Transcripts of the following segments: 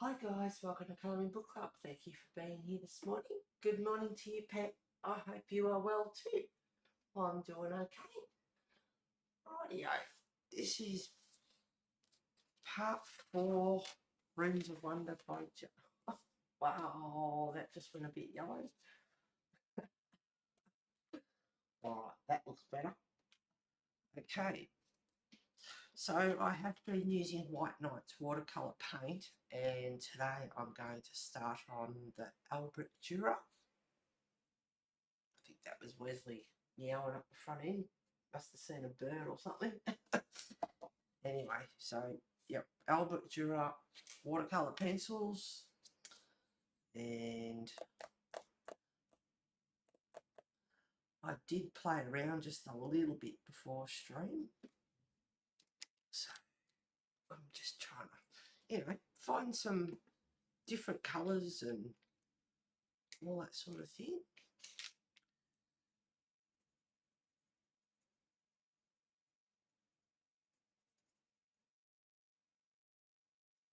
Hi guys, welcome to Colouring Book Club. Thank you for being here this morning. Good morning to you, Pet. I hope you are well too. I'm doing okay. Rightio. This is part 4, Rooms of Wonder by Jo. Oh, wow, that just went a bit yellow. Alright, that looks better. Okay. So I have been using White Nights watercolour paint, and today I'm going to start on the Albert Dürer. I think that was Wesley meowing up the front end. Must have seen a bird or something. Anyway, so yep, Albert Dürer watercolour pencils, and I did play around just a little bit before stream. So I'm just trying to, find some different colours and all that sort of thing.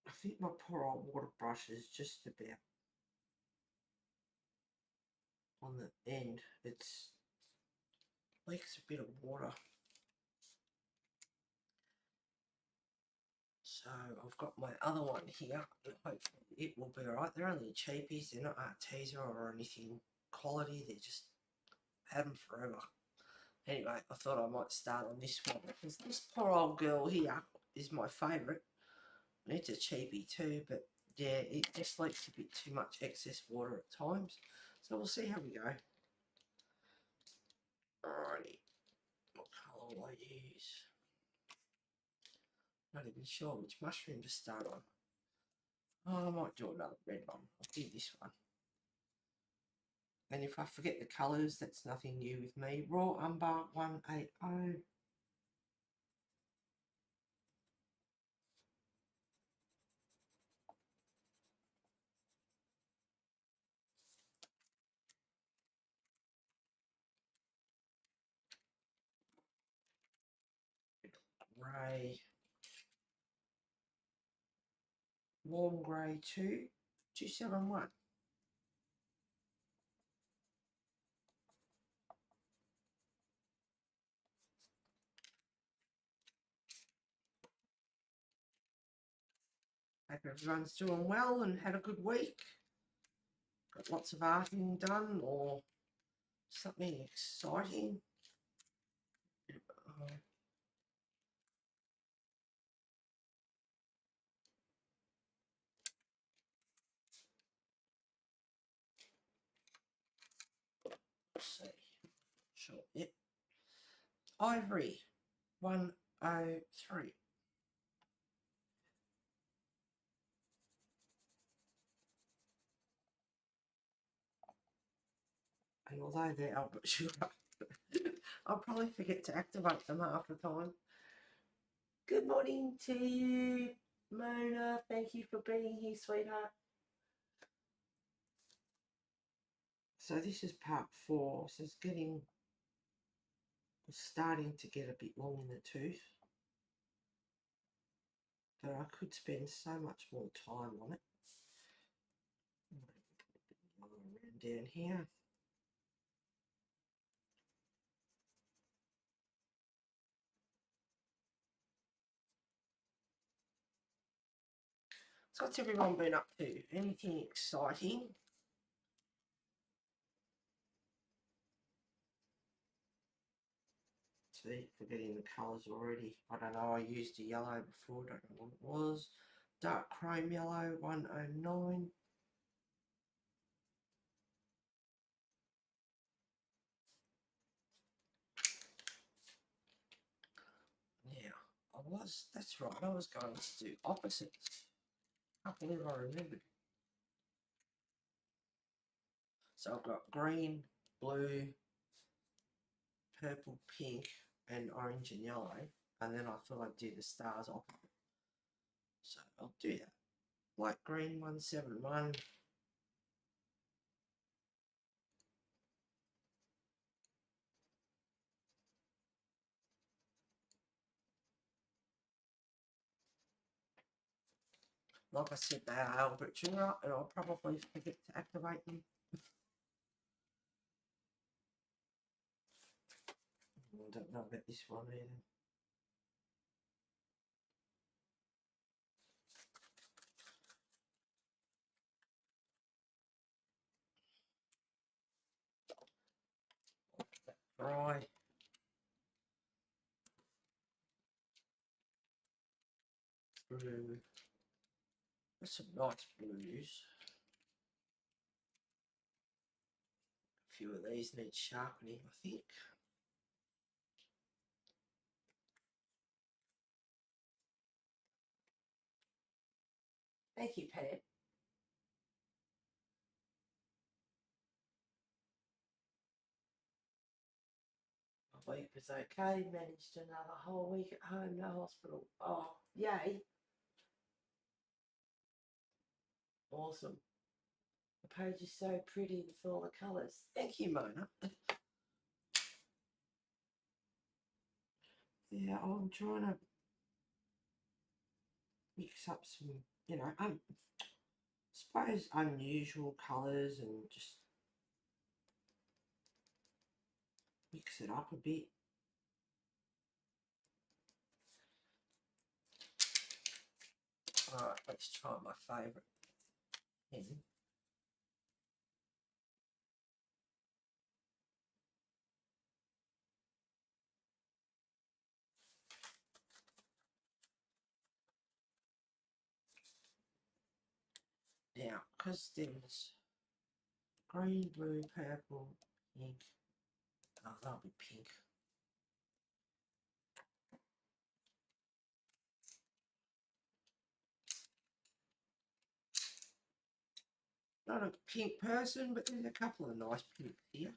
I think my poor old water brush is just about on the end. It's leaks a bit of water. So I've got my other one here, and hopefully it will be alright. They're only cheapies, they're not Arteza or anything quality, they're just had them forever. Anyway, I thought I might start on this one because this poor old girl here is my favourite. It's a cheapie too, but yeah, it just leaks a bit too much excess water at times. So we'll see how we go. Alrighty, what colour will I use? Not even sure which mushroom to start on. Oh, I might do another red one. I'll do this one. And if I forget the colours, that's nothing new with me. Raw Umber 180. Grey. Warm Grey 271. Hope everyone's doing well and had a good week. Got lots of arting done or something exciting. Let's see. Sure. Yep. Ivory 103. And although they're Albert Dürer, I'll probably forget to activate them half the time. Good morning to you, Mona. Thank you for being here, sweetheart. So this is part 4. So it's starting to get a bit long in the tooth. But I could spend so much more time on it. Around down here. So what's everyone been up to? Anything exciting? See, forgetting the colours already. I don't know, I used a yellow before, don't know what it was. Dark chrome yellow 109. Now, that's right, I was going to do opposites. I can't believe I remembered. So I've got green, blue, purple, pink, and orange and yellow. And then I thought I'd do the stars opposite. So I'll do that. Light green 171. Like I said, they are Albert Junior, and I'll probably forget to activate them. I don't know about this one either. Dry. Blue. There's some nice blues. A few of these need sharpening, I think. Thank you, Pam. My week was okay. Managed another whole week at home, no hospital. Oh, yay. Awesome. The page is so pretty with all the colours. Thank you, Mona. Yeah, I'm trying to mix up some, you know, I suppose unusual colours and just mix it up a bit. Alright, let's try my favourite pen. Now, because there's green, blue, purple, pink. Oh, that'll be pink. Not a pink person, but there's a couple of nice pinks here.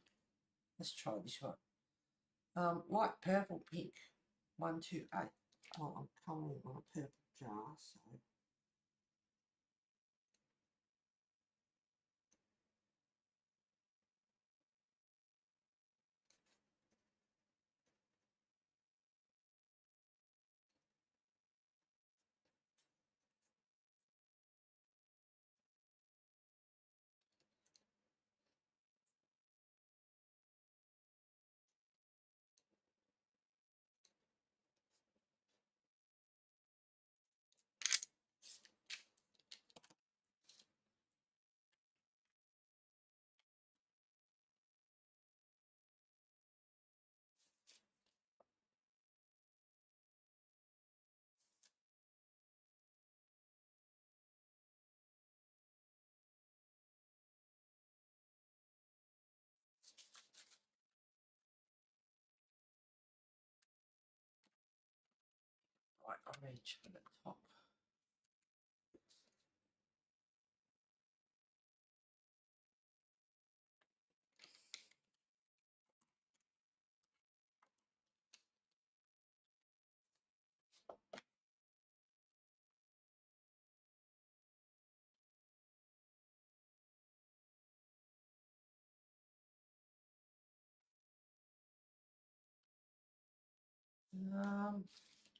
Let's try this one. Light purple pink. 128. Oh, I'm colouring on a purple jar, so. Right, orange for the top.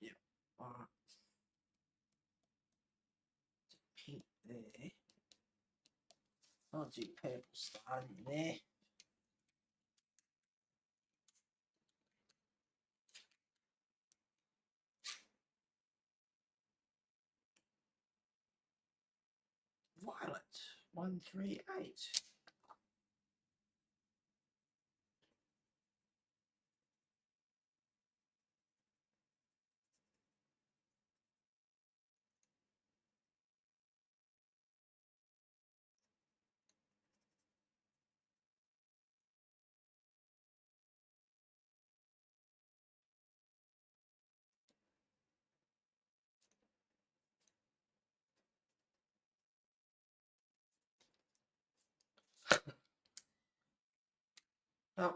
Yeah, alright. Pink there. I'll do purple starting there. Violet, 138.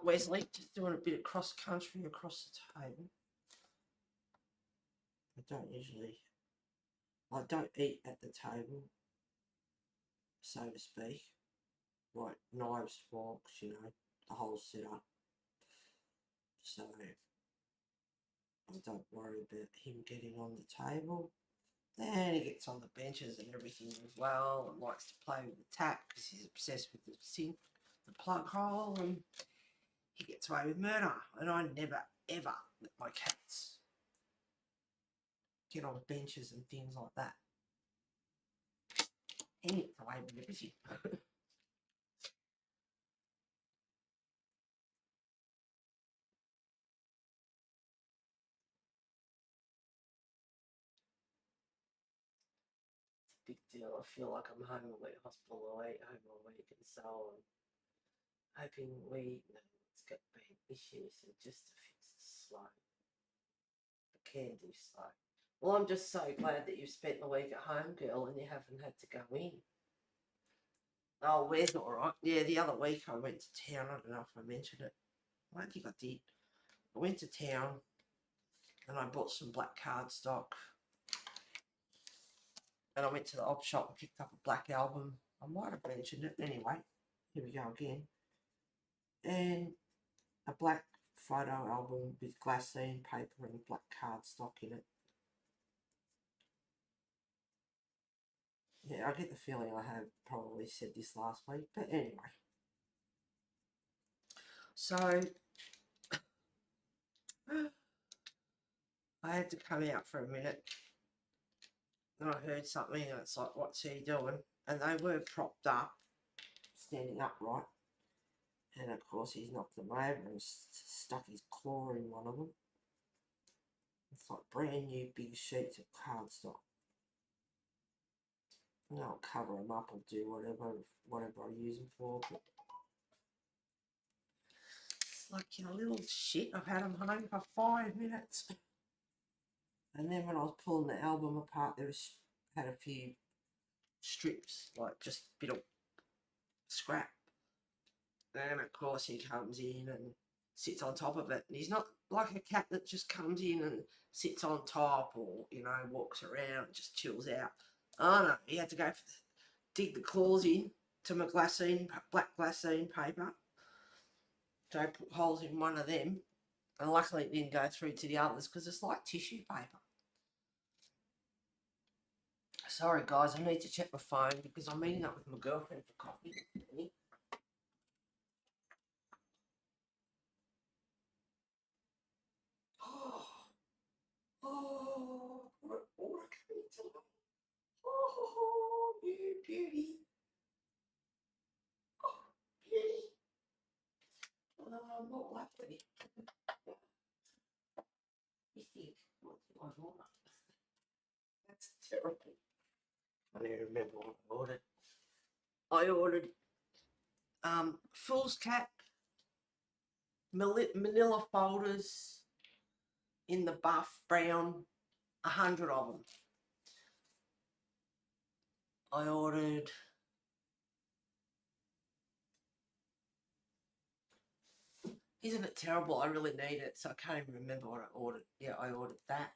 Wesley, just doing a bit of cross country across the table. I don't eat at the table, so to speak. Like knives, forks, you know, the whole setup. So I don't worry about him getting on the table. Then he gets on the benches and everything as well, and likes to play with the tap because he's obsessed with the sink, the plug hole, and he gets away with murder. And I never, ever let my cats get on benches and things like that. He gets away with everything. Big deal. I feel like I'm home all week, hospital all week, home all week, and so on. Hoping we know what's got big issues and just to fix the slow. The can do slow. Well, I'm just so glad that you've spent the week at home, girl, and you haven't had to go in. Oh, where's all right? Yeah, the other week I went to town. I don't know if I mentioned it. I don't think I did. I went to town and I bought some black cardstock. And I went to the op shop and picked up a black album. I might have mentioned it. Anyway, here we go again. And a black photo album with glassine paper and black cardstock in it. Yeah, I get the feeling I have probably said this last week, but anyway. So, I had to come out for a minute. And I heard something and it's like, what's he doing? And they were propped up, standing upright. And of course he's knocked them over and stuck his claw in one of them. It's like brand new big sheets of cardstock. And I'll cover them up or do whatever I use them for. But it's like, you know, little shit. I've had them home for 5 minutes. And then when I was pulling the album apart, had a few strips, like just a bit of scrap. And of course he comes in and sits on top of it. And he's not like a cat that just comes in and sits on top or, you know, walks around and just chills out. Oh no, he had to go dig the claws in to my black glassine paper. So I put holes in one of them. And luckily it didn't go through to the others because it's like tissue paper. Sorry guys, I need to check my phone because I'm meeting up with my girlfriend for coffee. Oh, what can we do? Oh, you beauty. Oh, beauty. Not lovely. You think, what do I order? That's terrible. I don't even remember what I ordered. I ordered foolscap, manila folders in the buff brown, 100 of them. I ordered isn't it terrible? I really need it, so I can't even remember what I ordered. Yeah, I ordered that.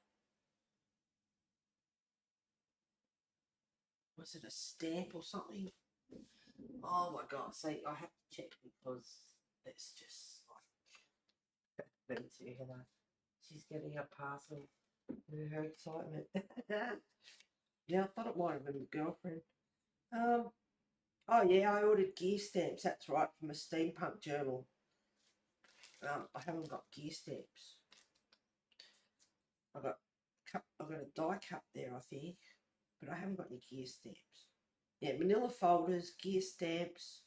Was it a stamp or something? Oh my god, see, I have to check because it's just like them two, you know. She's getting a parcel with her excitement. Yeah, I thought it might have been a girlfriend. Oh yeah, I ordered gear stamps, that's right, from a steampunk journal. I haven't got gear stamps. I've got a die cut there, I think, but I haven't got any gear stamps. Yeah, manila folders, gear stamps,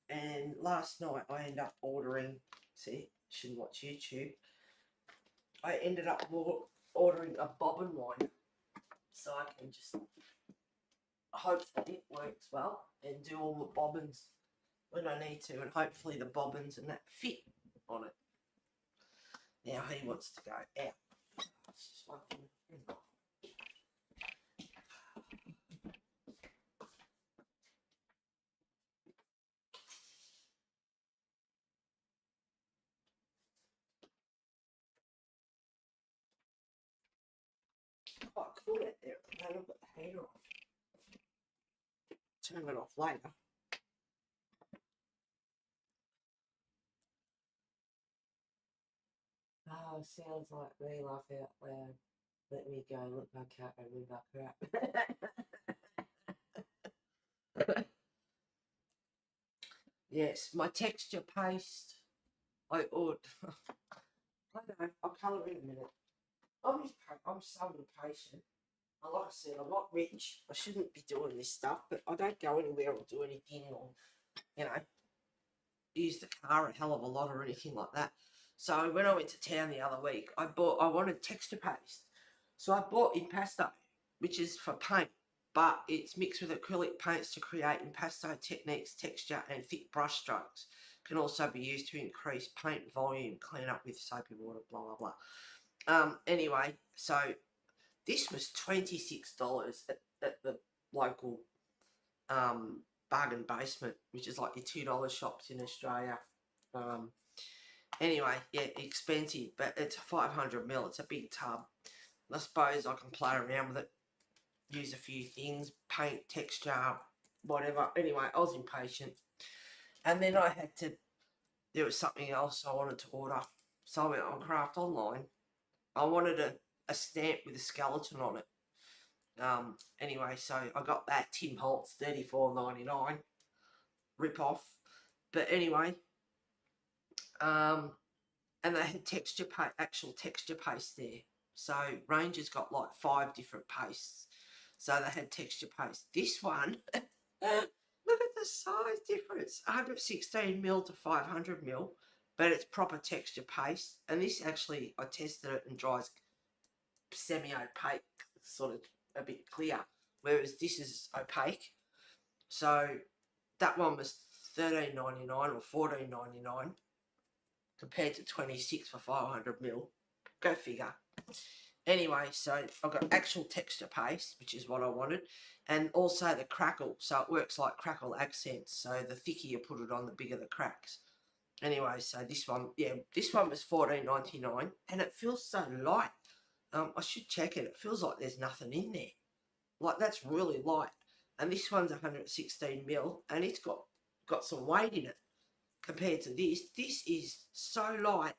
and last night I ended up ordering, see, shouldn't watch YouTube, I ended up ordering a bobbin winder, so I can just hope that it works well and do all the bobbins when I need to, and hopefully the bobbins and that fit on it. Now he wants to go out. It's just one thing. Quite cool out there at the moment, but the heater off. Turn it off later. Oh, sounds like me laugh out loud. Let me go look, I can't remember crap. Yes, my texture paste. I ought. I don't know. I'll colour in a minute. I'm so impatient. And like I said, I'm not rich. I shouldn't be doing this stuff, but I don't go anywhere or do anything or, you know, use the car a hell of a lot or anything like that. So when I went to town the other week, I wanted texture paste. So I bought impasto, which is for paint, but it's mixed with acrylic paints to create impasto techniques, texture and thick brush strokes. Can also be used to increase paint volume, clean up with soapy water, blah, blah, blah. Anyway, so this was $26 at the local bargain basement, which is like your $2 shops in Australia. Anyway, yeah, expensive, but it's 500ml. It's a big tub. I suppose I can play around with it, use a few things, paint, texture, whatever. Anyway, I was impatient. And then there was something else I wanted to order. So I went on Craft Online. I wanted a stamp with a skeleton on it. Anyway, so I got that Tim Holtz $34.99 rip off. But anyway, and they had actual texture paste there. So Ranger's got like 5 different pastes. So they had texture paste. This one, look at the size difference. 116ml to 500ml, but it's proper texture paste. And this actually, I tested it and dries semi-opaque, sort of a bit clear, whereas this is opaque. So that one was $13.99 or $14.99 compared to 26 for 500ml. Go figure. Anyway, so I've got actual texture paste, which is what I wanted, and also the crackle, so it works like crackle accents. So the thicker you put it on, the bigger the cracks. Anyway, so this one, yeah, this one was $14.99, and it feels so light. I should check it. It feels like there's nothing in there. Like, that's really light. And this one's 116ml, and it's got some weight in it compared to this. This is so light.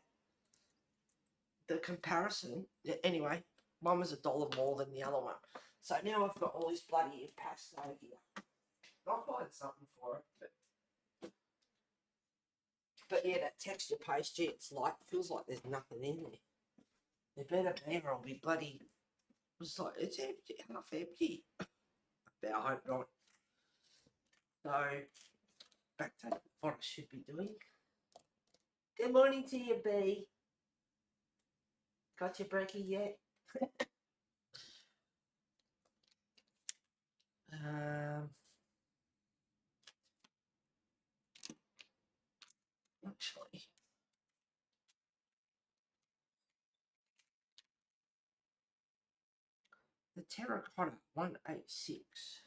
The comparison, anyway, one was $1 more than the other one. So now I've got all this bloody impasto here. I'll find something for it. But yeah, that texture paste, gee, it's light. Feels like there's nothing in there. There better be, or I'll be bloody. It's like, it's empty, half empty. But I hope not. So, back to what I should be doing. Good morning to you, B. Got your brekkie yet? Actually, the terracotta 186.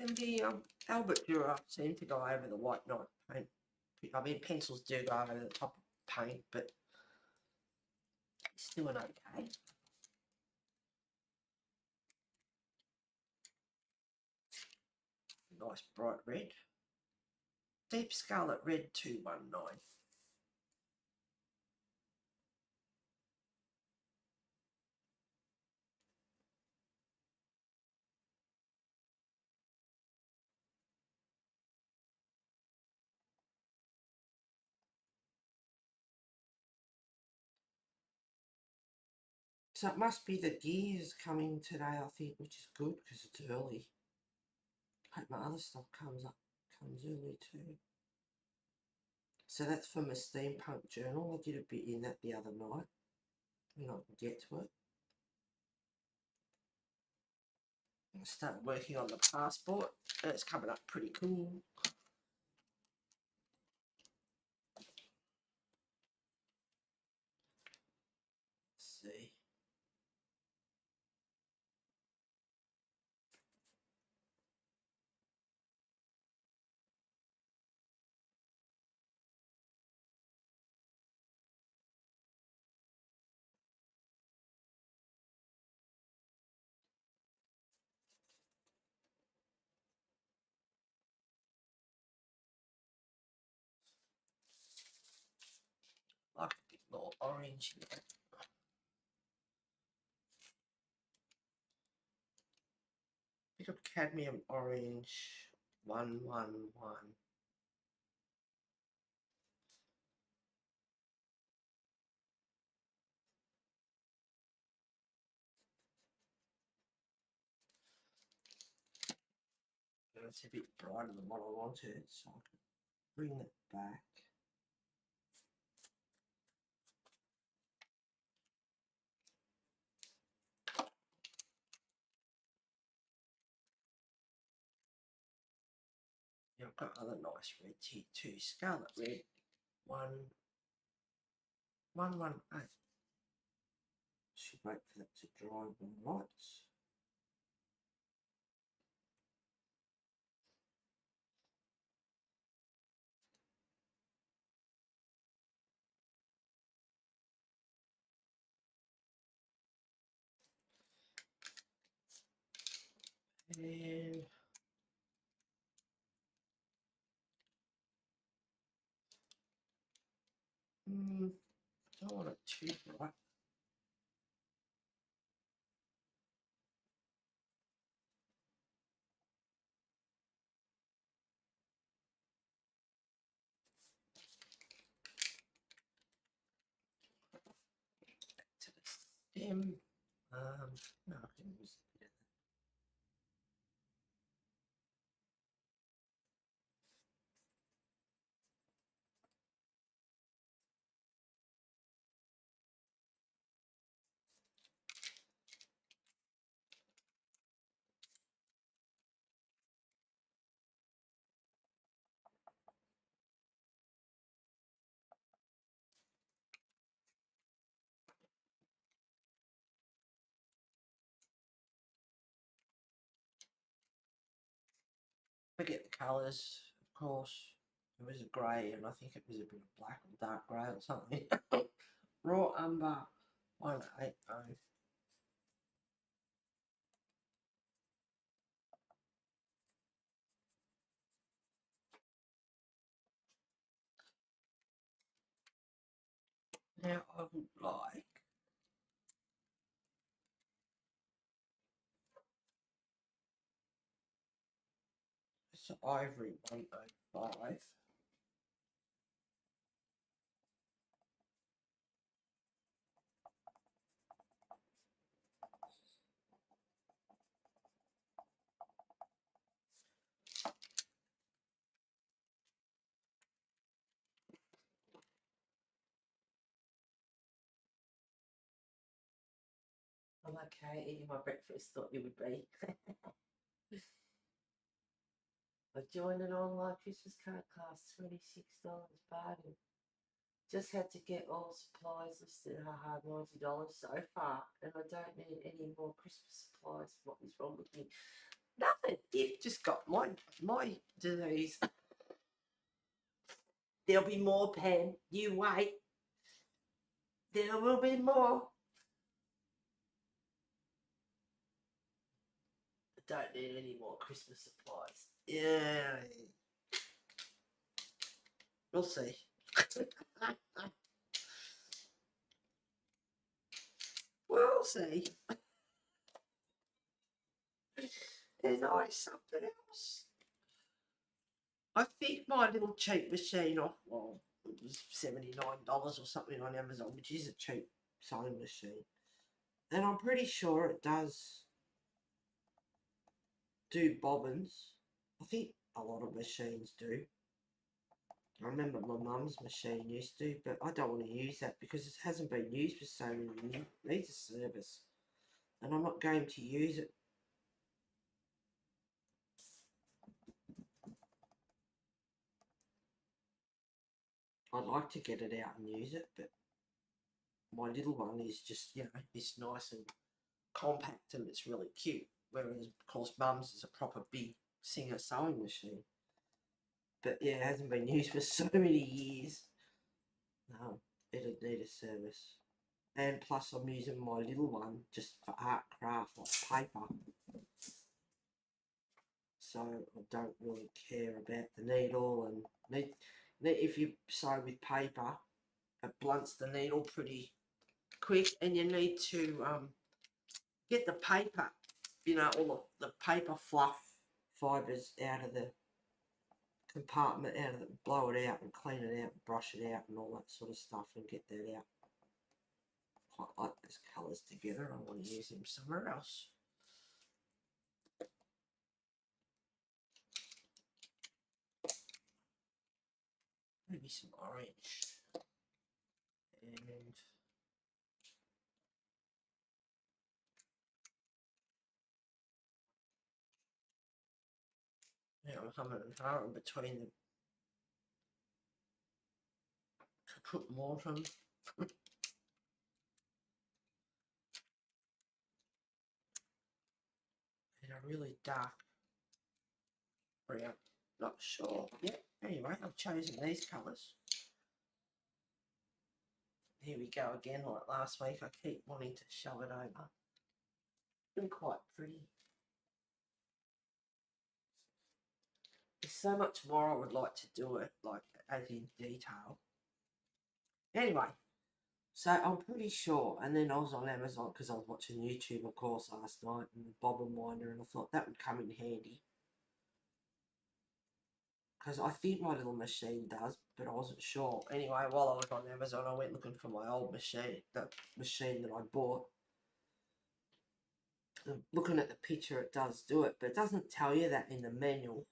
And the Albert Dürer seemed to go over the white knight paint. I mean, pencils do go over the top of paint, but it's doing okay. Nice bright red. Deep Scarlet Red 219. So it must be the gears coming today, I think, which is good because it's early. Hope my other stuff comes early too. So that's from a steampunk journal. I did a bit in that the other night when I could get to it. I started working on the passport. And it's coming up pretty cool. Let's see. or orange here. Bit of cadmium orange, 111. It's a bit brighter than what I wanted, so I can bring it back. Yeah, I've got other nice reds here too. Scarlet red, 118. Should wait for that to dry right. And don't want it too bright. To the stem. No, I can use a bit of forget the colours, of course. It was a grey, and I think it was a bit of black or dark grey or something. Raw umber, 180. Now I would like this ivory 105. I'm okay, eating my breakfast, thought you would be. I joined an online Christmas card class, $26 bargain. Just had to get all supplies listed, haha, $90 so far, and I don't need any more Christmas supplies. What is wrong with me? Nothing. You've just got my disease. There'll be more, Pen. You wait. There will be more. I don't need any more Christmas supplies. Yeah. We'll see. We'll see. There's always something else. I think my little cheap machine off, well, it was $79 or something on Amazon, which is a cheap sewing machine. And I'm pretty sure it does do bobbins. I think a lot of machines do. I remember my mum's machine used to, but I don't want to use that because it hasn't been used for so many years. It needs a service. And I'm not going to use it. I'd like to get it out and use it, but my little one is just, you know, it's nice and compact and it's really cute. Whereas, of course, mum's is a proper big Singer sewing machine. But yeah, it hasn't been used for so many years. No, it'd need a service. And plus I'm using my little one just for art craft, like paper. So I don't really care about the needle and if you sew with paper, it blunts the needle pretty quick, and you need to get the paper, you know, all the paper fluff fibres out of the compartment, blow it out and clean it out and brush it out and all that sort of stuff and get that out. Quite like those colours together. I want to use them somewhere else. Maybe some orange. And now I'm humming and hawing between the Caput Mortem and a really dark brown. Not sure yet. Anyway, I've chosen these colours. Here we go again, like last week. I keep wanting to shove it over. Been quite pretty. There's so much more I would like to do it, like as in detail. Anyway, so I'm pretty sure, and then I was on Amazon because I was watching YouTube, of course, last night, and the bobbin winder, and I thought that would come in handy. Because I think my little machine does, but I wasn't sure. Anyway, while I was on Amazon, I went looking for my old machine, the machine that I bought. And looking at the picture, it does do it, but it doesn't tell you that in the manual.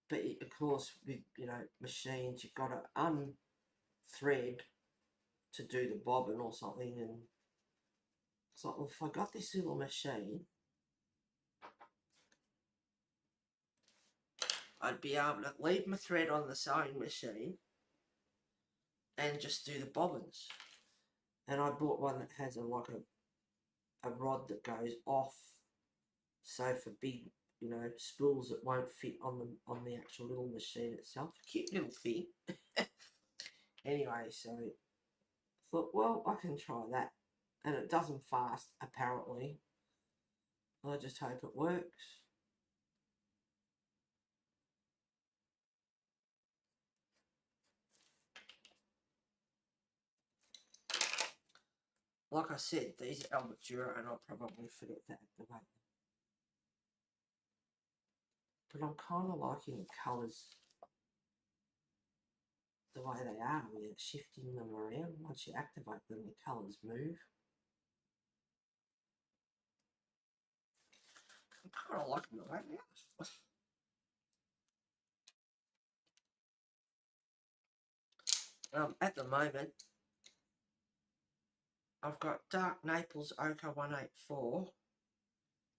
But of course, with, you know, machines, you've got to unthread to do the bobbin or something, and it's like, well, if I got this little machine, I'd be able to leave my thread on the sewing machine and just do the bobbins. And I bought one that has like a rod that goes off, so for big, you know, spools that won't fit on the actual little machine itself. Cute little thing. Anyway, so I thought, well, I can try that, and it doesn't fast apparently. I just hope it works. Like I said, these are Albert Dürer, and I'll probably forget to activate them. But I'm kind of liking the colours the way they are without shifting them around. Once you activate them, the colours move. I'm kind of liking the way they are. At the moment, I've got Dark Naples Ochre 184,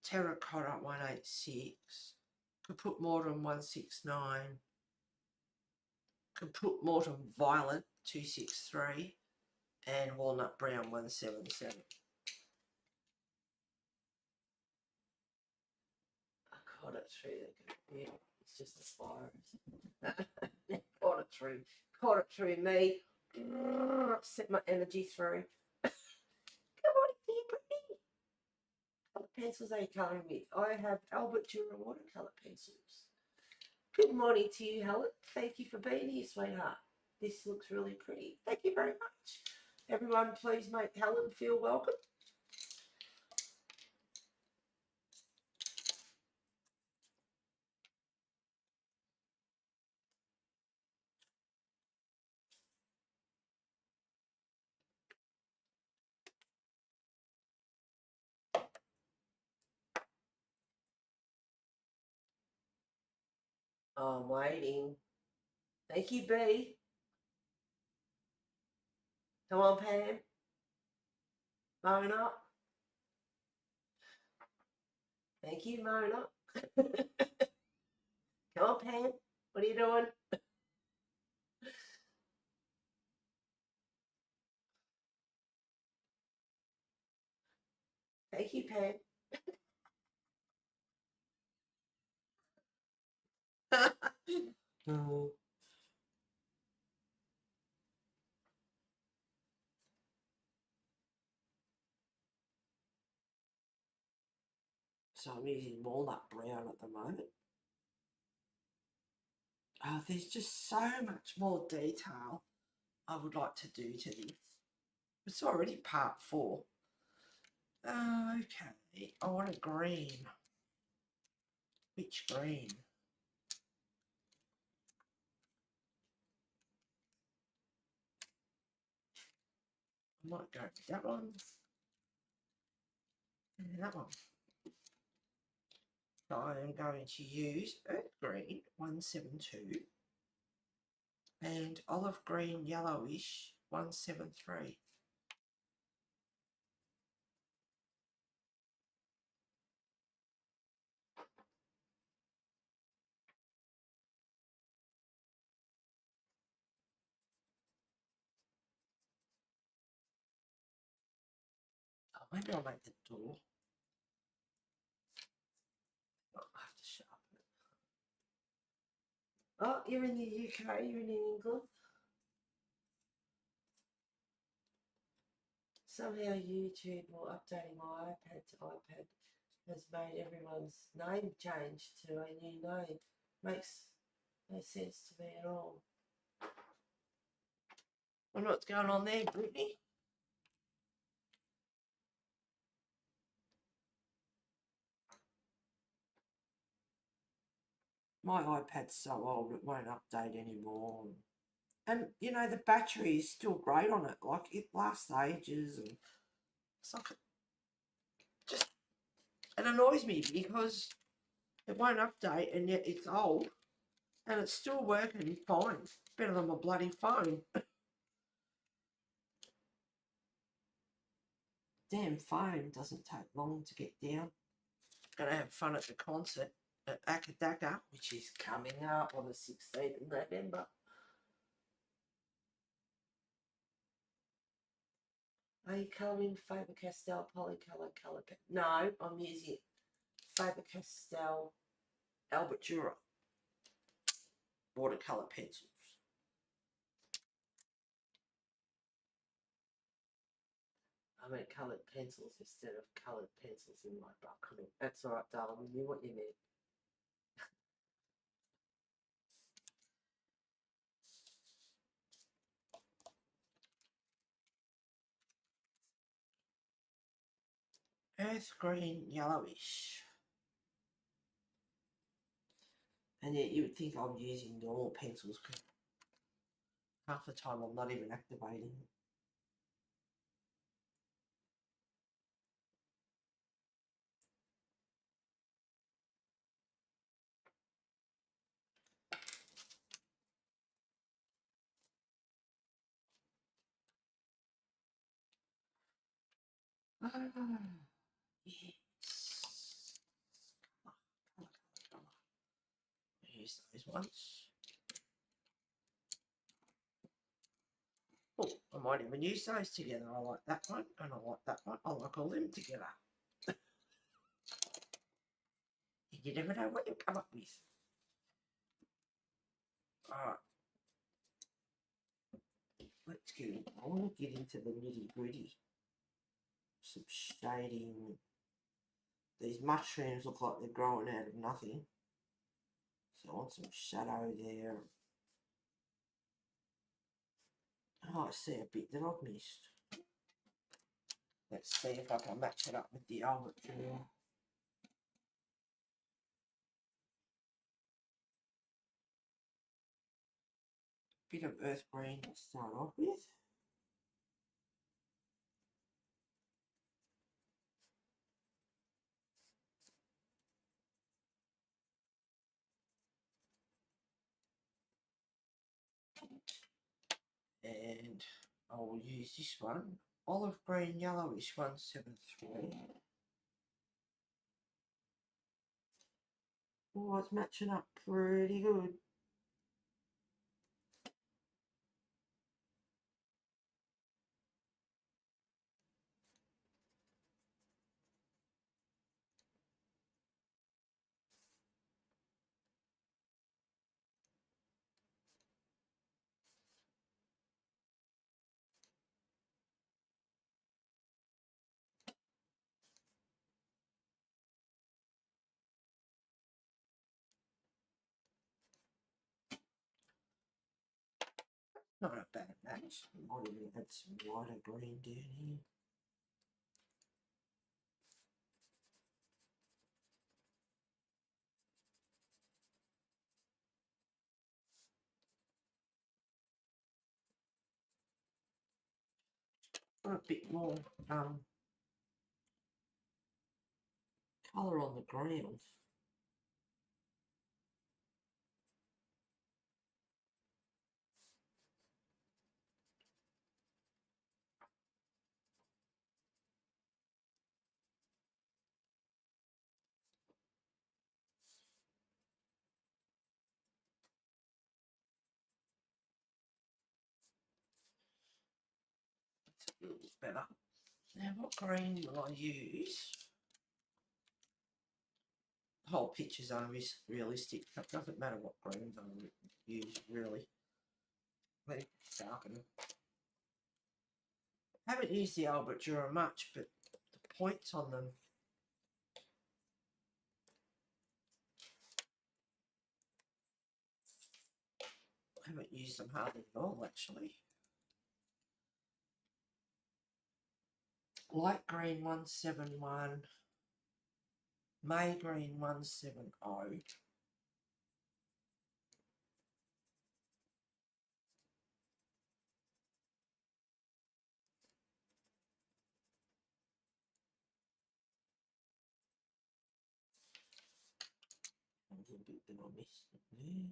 Terracotta 186, Caput Mortem 169, Caput Mortem Violet 263, and Walnut Brown 177. I caught it through the computer. It's just a virus. Caught it through me. Set my energy through. Come on, you pretty. What pencils are you colouring with? I have Albert Dürer watercolour pencils. Good morning to you, Helen. Thank you for being here, sweetheart. This looks really pretty. Thank you very much. Everyone, please make Helen feel welcome. I'm waiting. Thank you, B. Come on, Pam. Mona. Thank you, Mona. Come on, Pam. What are you doing? Thank you, Pam. Oh. So I'm using walnut brown at the moment. Oh, there's just so much more detail I would like to do to this. It's already part 4. Okay, I want a green. Which green? I might go with that one. And that one. So I am going to use earth green 172 and olive green yellowish 173. Oh, maybe I'll make the door. I'll have to sharpen it. Oh, you're in the UK, you're in England. Somehow YouTube or updating my iPad to iPad has made everyone's name change to a new name. Makes no sense to me at all. I wonder what's going on there, Brittany. My iPad's so old it won't update anymore. And you know the battery is still great on it. Like it lasts ages, and it's like just it annoys me because it won't update, and yet it's old, and it's still working fine. It's better than my bloody phone. Damn phone doesn't take long to get down. Gonna have fun at the concert at Akadaka, which is coming up on the 16th of November. Are you colouring Faber-Castell Polycolour colour pen? No, I'm using Faber-Castell Albert Dürer watercolour pencils. I meant coloured pencils instead of coloured pencils in my book. I mean, that's all right, darling. We knew what you meant. Earth green yellowish. And yet you would think I'm using normal pencils because half the time I'm not even activating. Yes. Use those ones. Oh, I might even use those together. I like that one and I like that one. I like all them together. You never know what you'll come up with. Alright. Let's get in. I want to get into the nitty gritty. Some shading. These mushrooms look like they're growing out of nothing. So I want some shadow there. Oh, I see a bit that I've missed. Let's see if I can match it up with the Albert Dürer. Bit of earth green to start off with. And I will use this one, olive green yellowish 173. Oh, it's matching up pretty good. Not a bad match. Might even add some lighter green down here. A bit more colour on the ground. It's a little bit better. Now what green will I use? The whole picture's unrealistic. It doesn't matter what greens I use really. Let me darken them. I haven't used the Albert Dürer much, but the points on them I haven't used them hardly at all actually. Light green 171, May green 170. A little bit that I missed there.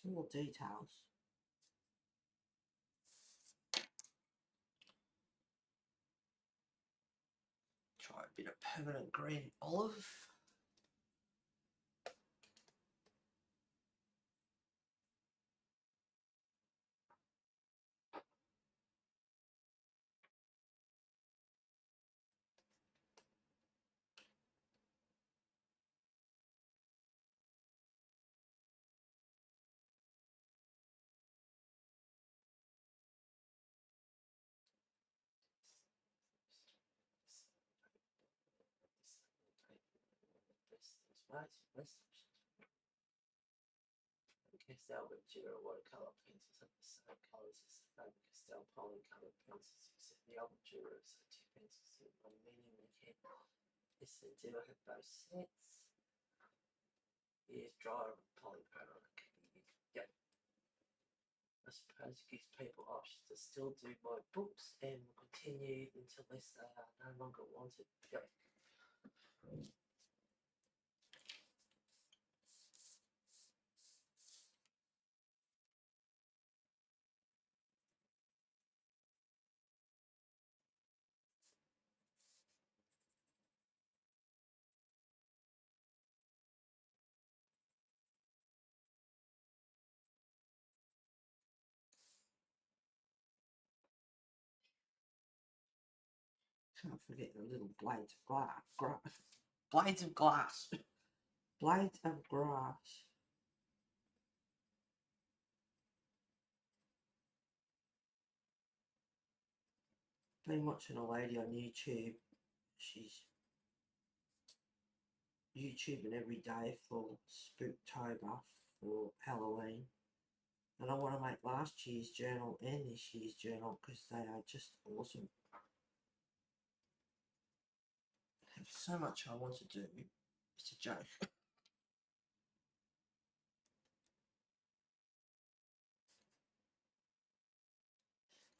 Small details. Try a bit of permanent green olive. Albert Dürer watercolour pencils have the same colours as the Faber-Castell polycoloured pencils, except the Albert Dürer is the two pencils in one medium and head. Yes, they do have both sets. Here's dry polycolour. Yep. I suppose it gives people options to still do my books and continue until they say are no longer wanted. Yep. Can't forget the little blades of glass. Blades of glass. Blades of grass. Been watching a lady on YouTube. She's YouTubing every day for Spooktober for Halloween. And I want to make last year's journal and this year's journal because they are just awesome. I have so much I want to do. It's a joke.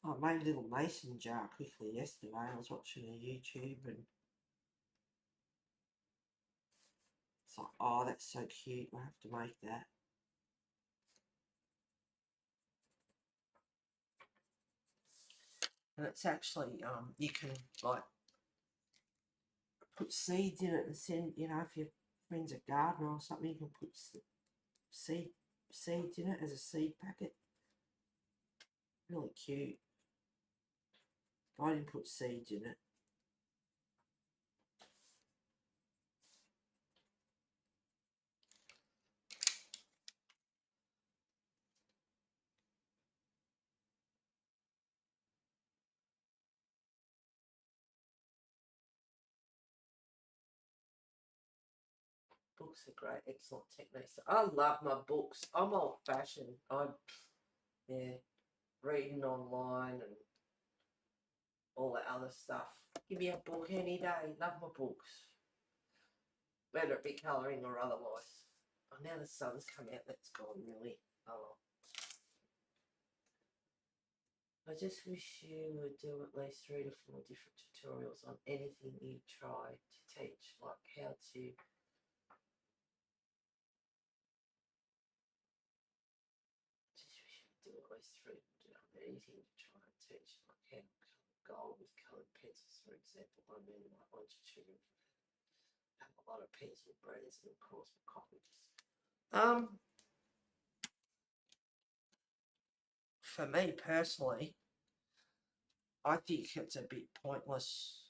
I made a little mason jar quickly yesterday. I was watching a YouTube and it's like, oh, that's so cute. I have to make that. And it's actually, you can, like, put seeds in it and send, you know, if your friend's a gardener or something, you can put seeds in it as a seed packet. Really cute. I didn't put seeds in it. Books are great, excellent techniques. I love my books. I'm old fashioned. Yeah, reading online and all that other stuff. Give me a book any day. Love my books. Whether it be colouring or otherwise. Oh, now the sun's come out. That's gone really. Oh. I just wish you would do at least 3 to 4 different tutorials on anything you try to teach, like how to do at least 3 anything to try and teach, like how to colour gold with coloured pencils, for example. I mean, like want you to have a lot of pencil brands and of course for copies. For me personally, I think it's a bit pointless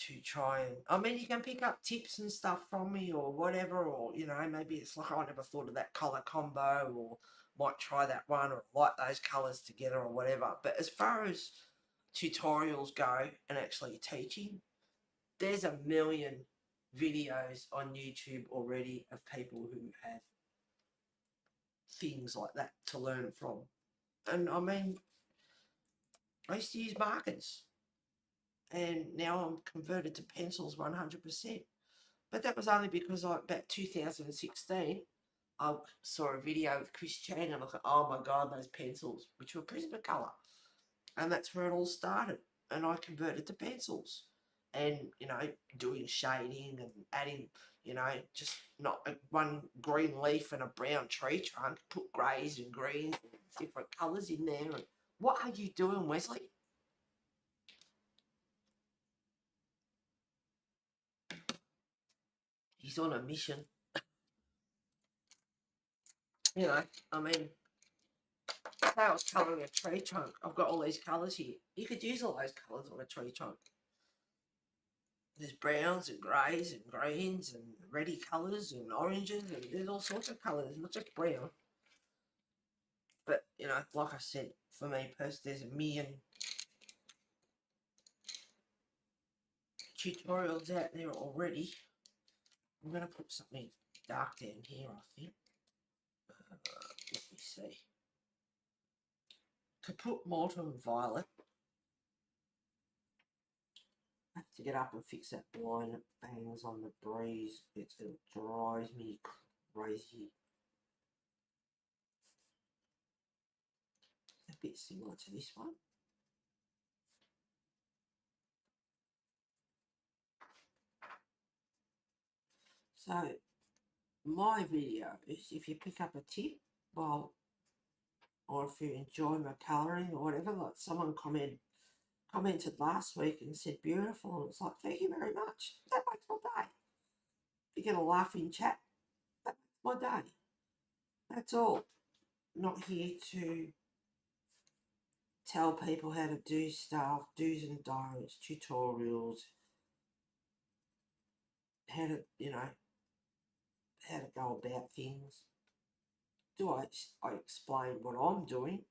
to try and, I mean, you can pick up tips and stuff from me or whatever, or, you know, maybe it's like, I never thought of that colour combo, or might try that one, or like those colours together or whatever. But as far as tutorials go and actually teaching, there's a million videos on YouTube already of people who have things like that to learn from. And I mean, I used to use markers, and now I'm converted to pencils 100%. But that was only because about 2016, I saw a video with Chris Chan and I thought, oh my God, those pencils, which were Prismacolor. And that's where it all started. And I converted to pencils and, you know, doing shading and adding, you know, just not one green leaf and a brown tree trunk, put greys and greens and different colours in there. And what are you doing, Wesley? He's on a mission. You know, I mean, if I was colouring a tree trunk, I've got all these colours here. You could use all those colours on a tree trunk. There's browns and greys and greens and reddy colours and oranges, and there's all sorts of colours, not just brown. But, you know, like I said, for me personally, there's a million tutorials out there already. I'm going to put something dark down here, I think. Let me see. To put Molten Violet, I have to get up and fix that blind that bangs on the breeze. It drives me crazy. A bit similar to this one. So my video is, if you pick up a tip, well, or if you enjoy my colouring or whatever, like someone commented last week and said beautiful, and it's like, thank you very much. That makes my day. You get a laughing chat, that makes my day. That's all. Not here to tell people how to do stuff, do's and don'ts, tutorials, how to, you know, how to go about things. I explain what I'm doing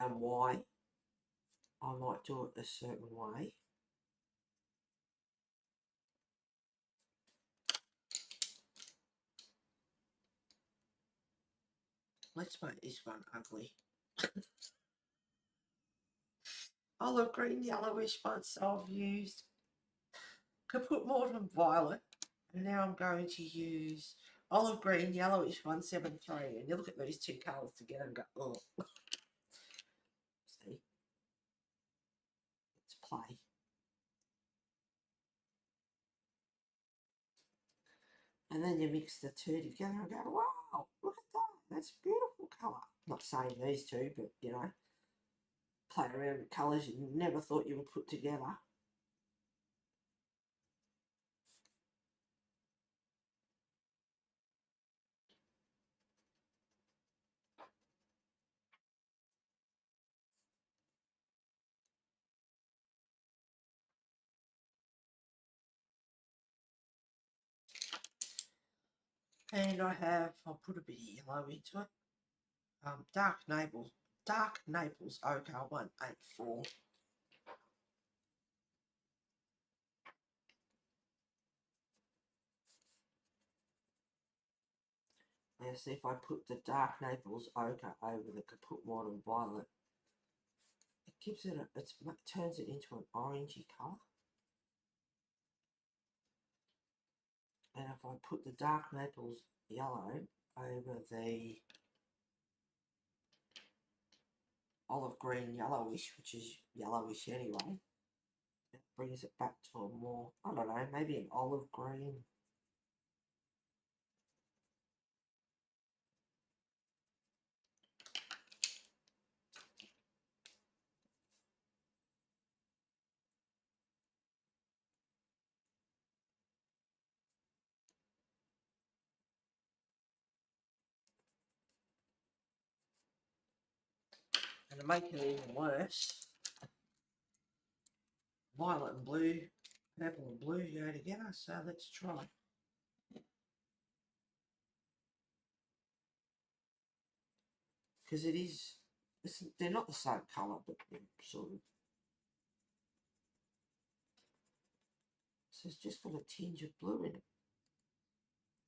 and why I might do it a certain way. Let's make this one ugly. Olive green, yellowish once I've used. Could put Molten Violet, and now I'm going to use olive green, yellowish 173. And you look at these two colours together and go, oh. See? Let's play. And then you mix the two together and go, wow, look at that. That's a beautiful colour. Not saying these two, but, you know, play around with colours you never thought you would put together. And I'll put a bit of yellow into it. Dark Naples Ochre 184. Now see if I put the Dark Naples Ochre over the Caput Modern Violet, it gives it turns it into an orangey colour. And if I put the Dark Naples Yellow over the olive green yellowish, which is yellowish anyway, it brings it back to a more, I don't know, maybe an olive green. And to make it even worse, violet and blue, purple and blue go together, so let's try. Because they're not the same colour, but they're sort of, so it's just got a tinge of blue in it.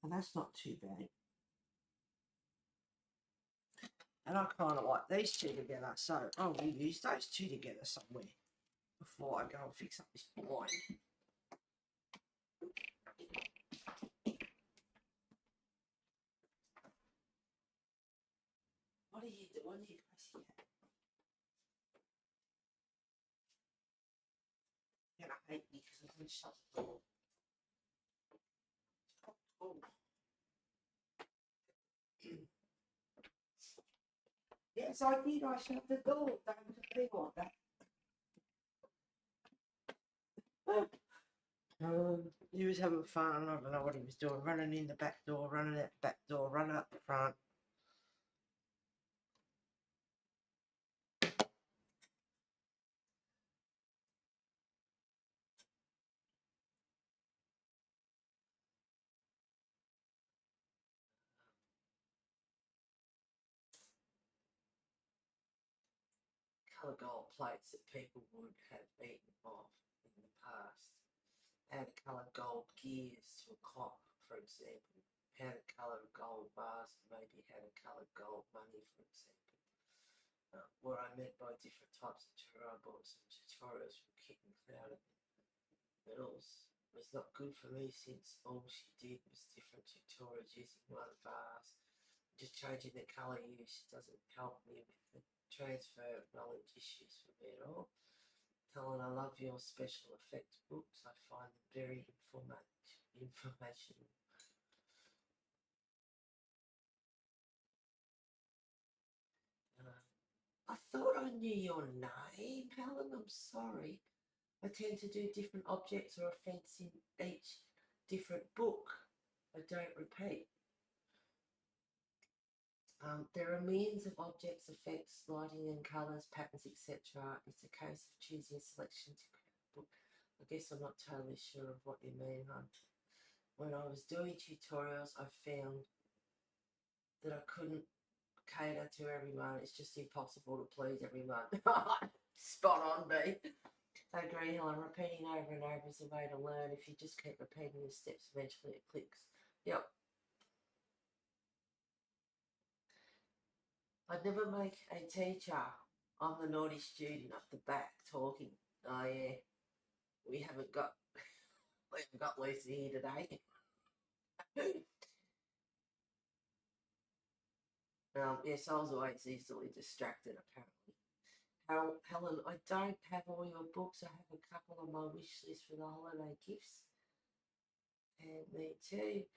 And that's not too bad. And I kind of like these two together, so I'll use those two together somewhere before I go and fix up this blind. What are you doing here, Gracie? You're going to hate me because I'm going to shut the door. Oh. Yes, I did. I shut the door. Don't think like that. He was having fun. I don't know what he was doing. Running in the back door, running out the back door, running up the front. Colour gold plates that people would have eaten off in the past. How to colour gold gears to a clock, for example. How to colour a gold vase, maybe how to colour gold money, for example. What I meant by different types of tutorial, I bought some tutorials from Kit and Cloud at Metals. It was not good for me since all she did was different tutorials using one vase. Just changing the colour use doesn't help me with the transfer of knowledge issues for me at all. Helen, I love your special effects books. I find them very informational. I thought I knew your name, Helen. I'm sorry. I tend to do different objects or effects in each different book. I don't repeat. There are millions of objects, effects, lighting and colours, patterns, etc. It's a case of choosing a selection to create a book. I guess I'm not totally sure of what you mean, hon. When I was doing tutorials, I found that I couldn't cater to everyone. It's just impossible to please everyone. Spot on, B. I agree, Helen. Repeating over and over is a way to learn. If you just keep repeating the steps, eventually it clicks. Yep. I'd never make a teacher. I'm the naughty student up the back talking. Oh yeah, we haven't got Lucy here today. Yes, I was always easily distracted apparently. Helen, I don't have all your books. I have a couple on my wish list for the holiday gifts. And me too.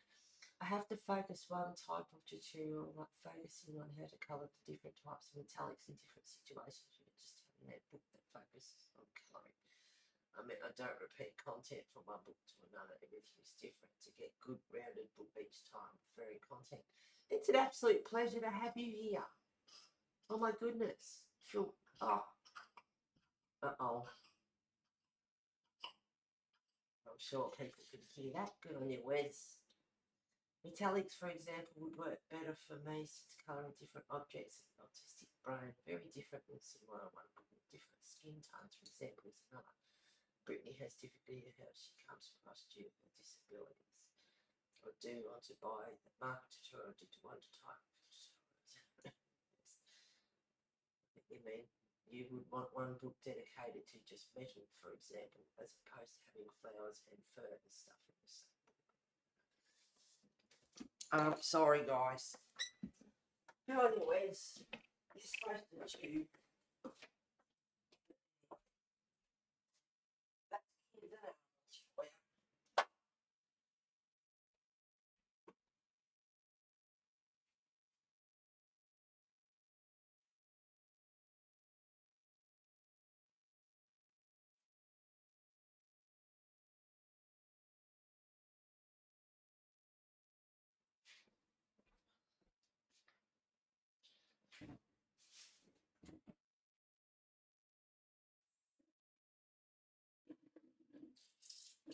I have to focus one type of tutorial, like focusing on how to colour the different types of metallics in different situations. You can just tell internet book that focuses on colouring. I mean, I don't repeat content from one book to another. Everything is different to get good rounded book each time. Very content. It's an absolute pleasure to have you here. Oh my goodness. Feel uh-oh. I'm sure people can hear that. Good on you, Wes. Metallics, for example, would work better for me since colouring different objects is an autistic brain. Very different and similar one book with different skin tones, for example, is another. Brittany has difficulty in how she comes across due to her disabilities. I do want to buy the market tutorial due to one type. Yes. You mean you would want one book dedicated to just metal, for example, as opposed to having flowers and fur and stuff in the same book. Sorry guys. Anyways, you're supposed to chew. That's kids,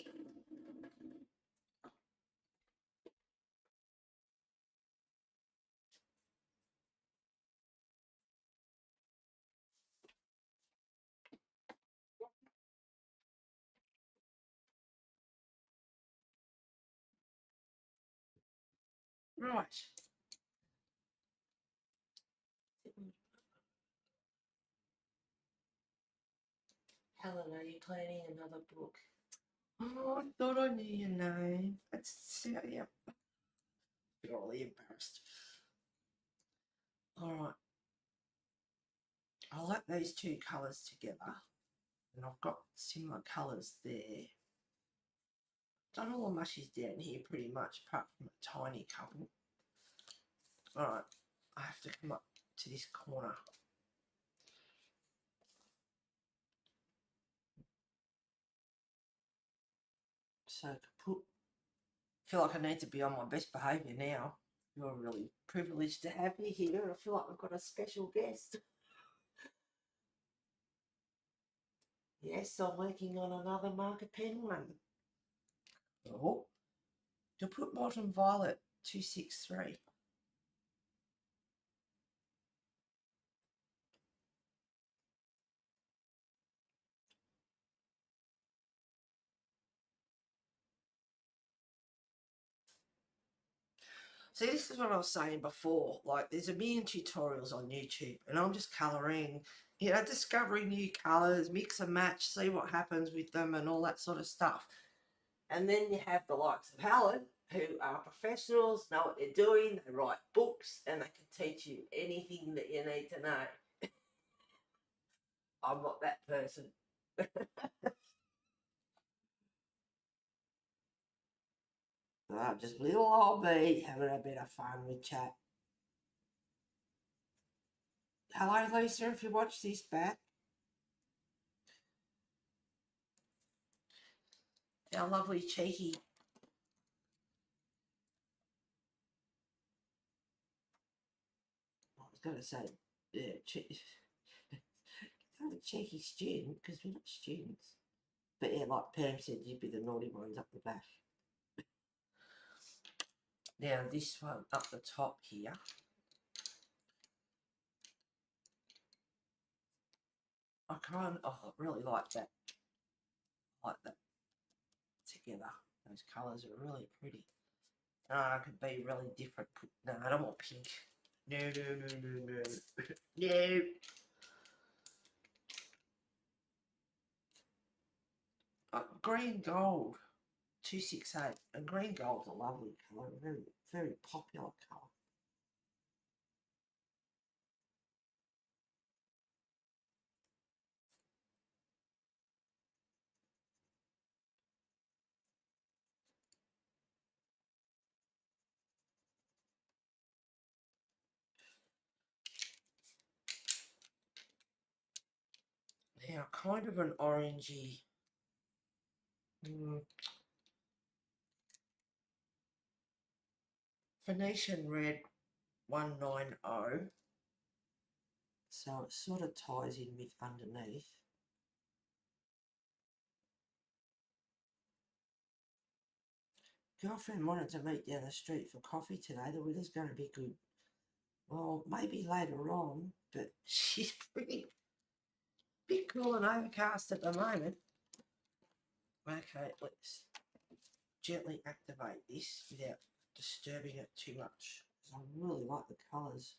isn't it? Right. Helen, are you planning another book? Oh, I thought I knew your name. It's yeah. Feel really embarrassed. Alright. I like these two colours together. And I've got similar colours there. Done all the mushies down here pretty much, apart from a tiny couple. Alright, I have to come up to this corner. So I feel like I need to be on my best behaviour now. You're really privileged to have me here. I feel like I've got a special guest. Yes, I'm working on another marker pen one. Oh, to put bottom violet 263. See, this is what I was saying before. Like, there's a million tutorials on YouTube, and I'm just colouring, you know, discovering new colours, mix and match, see what happens with them, and all that sort of stuff. And then you have the likes of Helen, who are professionals, know what they're doing, they write books, and they can teach you anything that you need to know. I'm not that person. I'm just little old me having a bit of fun with chat. Hello, Lisa, if you watch this back. Our lovely cheeky. I was going to say, yeah, kind of cheeky student, because we're not students. But yeah, like Pam said, you'd be the naughty ones up the back. Now this one up the top here. I really like that. Like that together. Those colours are really pretty. I could be really different. No, I don't want pink. No, no, no, no, no. No. Green gold. 268. And green gold's a lovely colour. Very, very popular colour. Now, kind of an orangey, Venetian red 190. So it sort of ties in with underneath. Girlfriend wanted to meet down the street for coffee today. The weather's going to be good. Well, maybe later on, but she's pretty bit cool and overcast at the moment. Okay, let's gently activate this without disturbing it too much, because I really like the colours.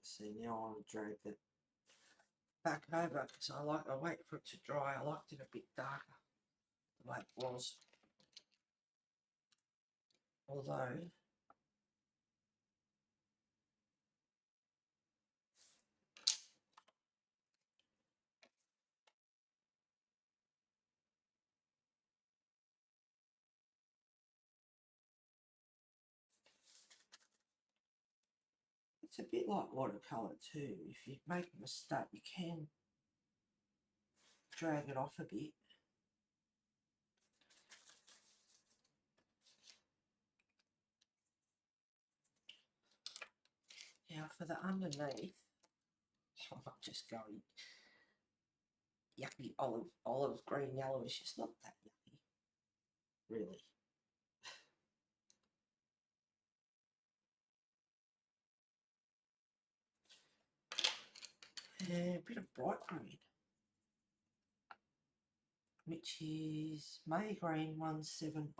See, now I want to drag that back over because I wait for it to dry. I liked it a bit darker the way it was. Although it's a bit like watercolour too. If you make a mistake, you can drag it off a bit. Now for the underneath, I'm just going yucky olive green yellowish. It's not that yucky, really. And a bit of bright green, which is May Green 170.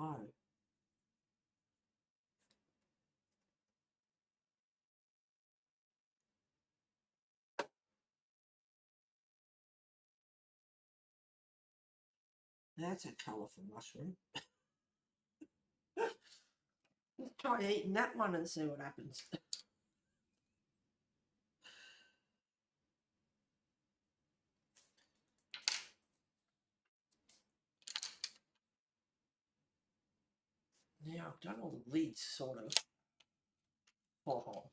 That's a colourful mushroom. Let's try eating that one and see what happens. Now I've done all the lids sort of. Oh.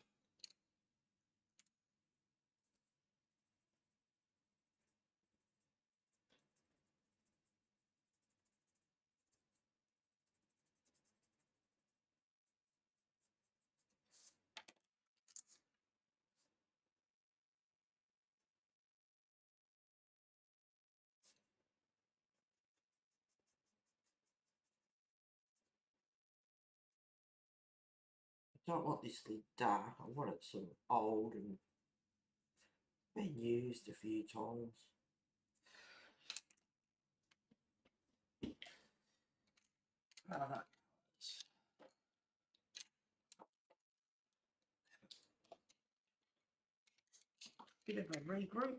I don't want this lid dark. I want it sort of old and been used a few times. Bit of a regroup.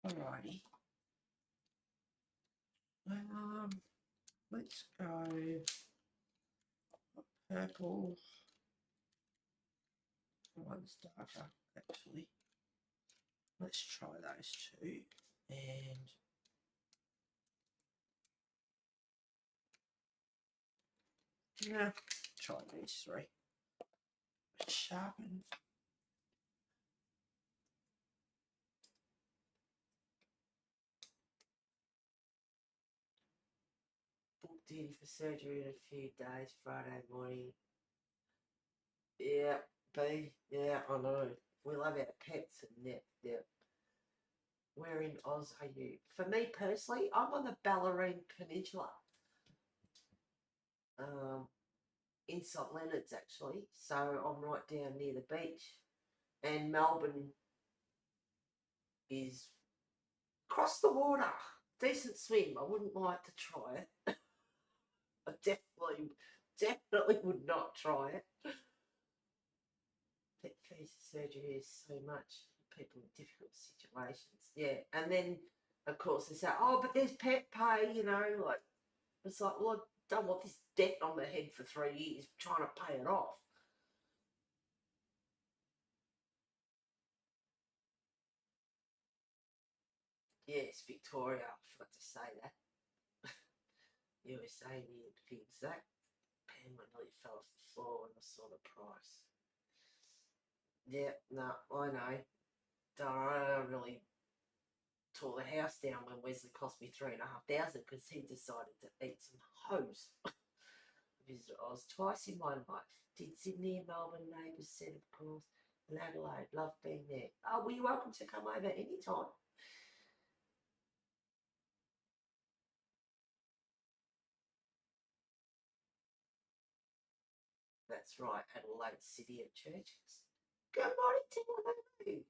Alrighty. Let's go purple. One's darker, actually. Let's try those two. And Yeah, try these three. Sharpen. Booked in for surgery in a few days, Friday morning. Yeah, B. Yeah, I know. We love our pets and that. Yeah. Where in Oz are you? For me personally, I'm on the Bellarine Peninsula. In St Leonard's actually. So I'm right down near the beach. And Melbourne is across the water. Decent swim. I wouldn't like to try it. I definitely would not try it. Pet fees surgery is so much. People in difficult situations. Yeah. And then, of course, they say, oh, but there's pet pay, you know. Like, it's like, well, I've done what this debt on my head for 3 years trying to pay it off. Yes, Victoria. I forgot to say that. You were saying the exact pen nearly fell off the floor when I saw the price. Yeah, no, I know. I really tore the house down when Wesley cost me $3,500 because he decided to eat some hose. Visited Oz twice in my life. Did Sydney and Melbourne neighbours said, of course, and Adelaide, loved being there. Oh, well, you're welcome to come over any time. That's right, Adelaide City of Churches. Good morning, Tim.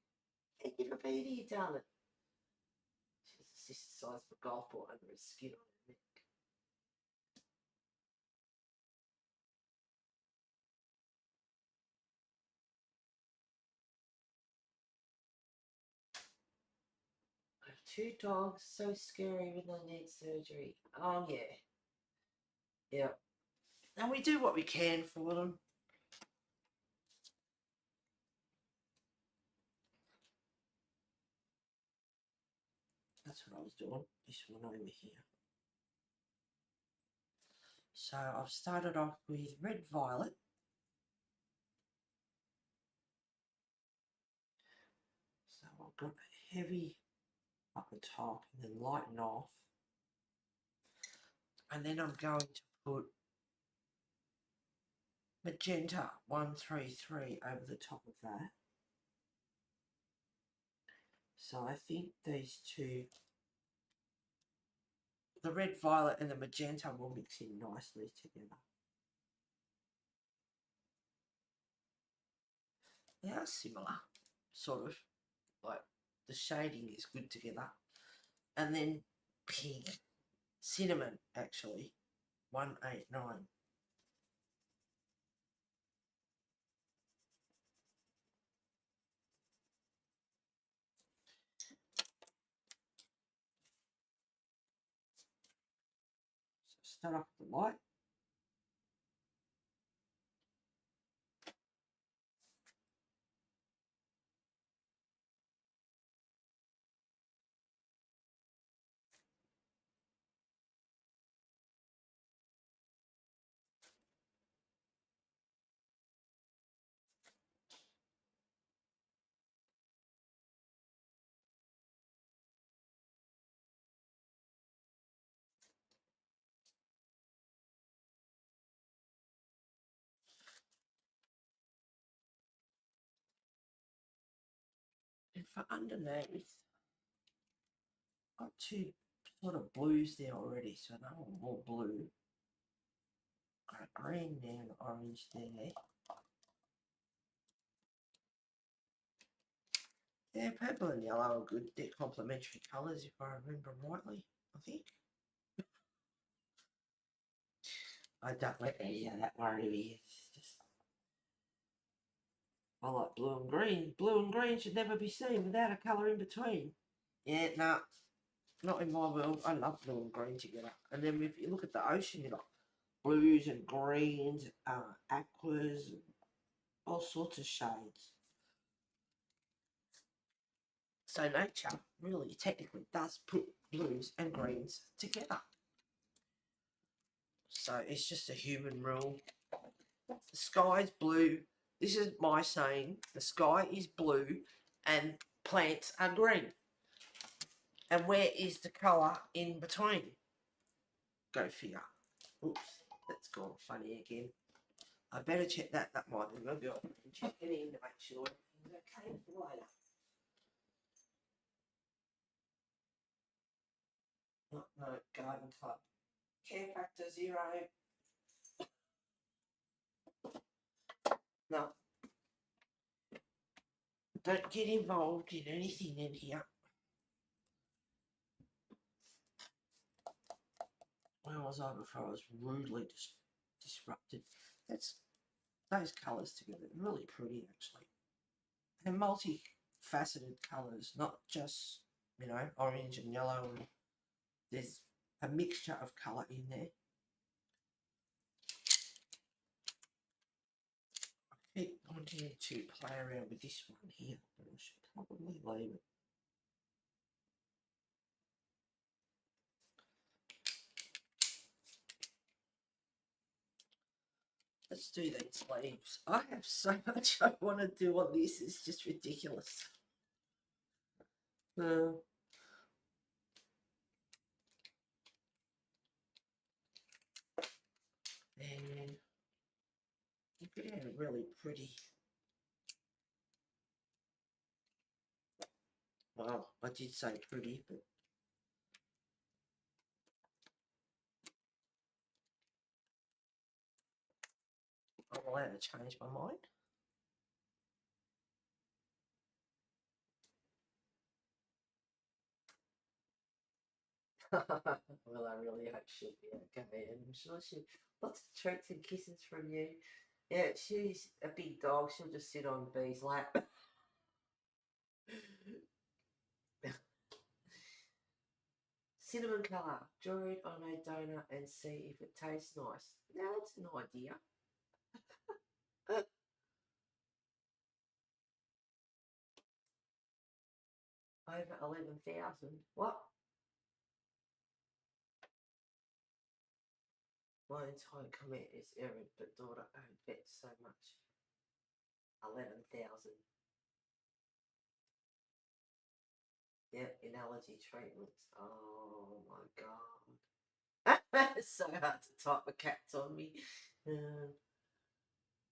Thank you for being here, darling. She has a sister size of a golf ball under her skin on her neck. I have 2 dogs, so scary when they need surgery. Oh, yeah. Yeah. And we do what we can for them. That's what I was doing. This one over here. So I've started off with red violet. So I've got heavy up the top and then lighten off. And then I'm going to put magenta 133 over the top of that. So I think these two, the red violet and the magenta, will mix in nicely together. They are similar, sort of, like the shading is good together. And then pink, cinnamon actually, 189. So start off with the light. And for underneath, I've got 2 sort of blues there already, so I want more blue. Got a green there and orange there. Yeah, purple and yellow are good. They're complementary colours if I remember rightly, I think. I don't let any of that worry me. It's just, I like blue and green. Blue and green should never be seen without a colour in between. Yeah, no, not in my world. I love blue and green together. And then if you look at the ocean, you've got blues and greens, aquas, all sorts of shades. So nature really technically does put blues and greens together. So it's just a human rule. The sky's blue. This is my saying. The sky is blue and plants are green. And where is the colour in between? Go figure. Oops, that's gone funny again. I better check that. That might be my girlfriend. Check it in to make sure everything's okay for later. No, garden club. Care factor 0. No. Don't get involved in anything in here. Where was I before I was rudely disrupted? That's those colours together. Really pretty, actually. They're multi-faceted colours, not just, you know, orange and yellow. And there's a mixture of colour in there. I keep wanting to play around with this one here, but I should probably leave it. Let's do these leaves. I have so much I want to do on this. It's just ridiculous. And yeah, really pretty. Well, I did say pretty, but I'm allowed to change my mind. Well, I really hope she'll be okay, and I'm sure she lots of treats and kisses from you. Yeah, she's a big dog. She'll just sit on Bee's lap. Cinnamon colour. Draw it on a donut and see if it tastes nice. Now that's an idea. Over 11,000. What? My entire comment is errand, but daughter, I bet so much. 11,000. Yep, in allergy treatments. Oh my god. It's so hard to type with cats on me.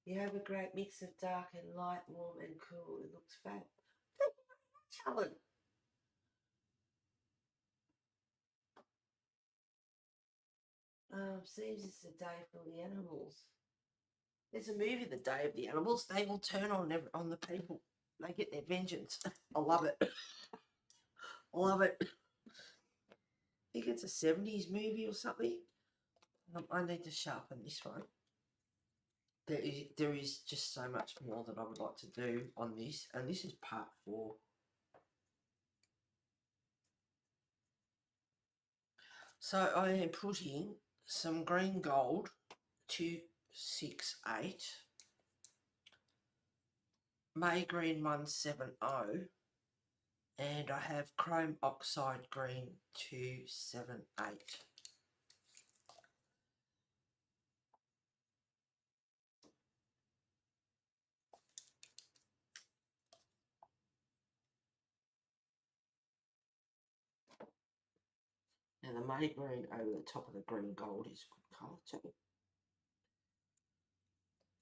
You have a great mix of dark and light, warm and cool. It looks fab. Thank you very much, Helen. Seems it's the day for the animals. There's a movie, The Day of the Animals. They will turn on the people. They get their vengeance. I love it. I love it. I think it's a 70s movie or something. I need to sharpen this one. There is just so much more that I would like to do on this, and this is part 4. So I am putting some green gold 268, May Green 170, and I have Chrome Oxide Green 278. Now the May Green over the top of the green gold is a good colour too.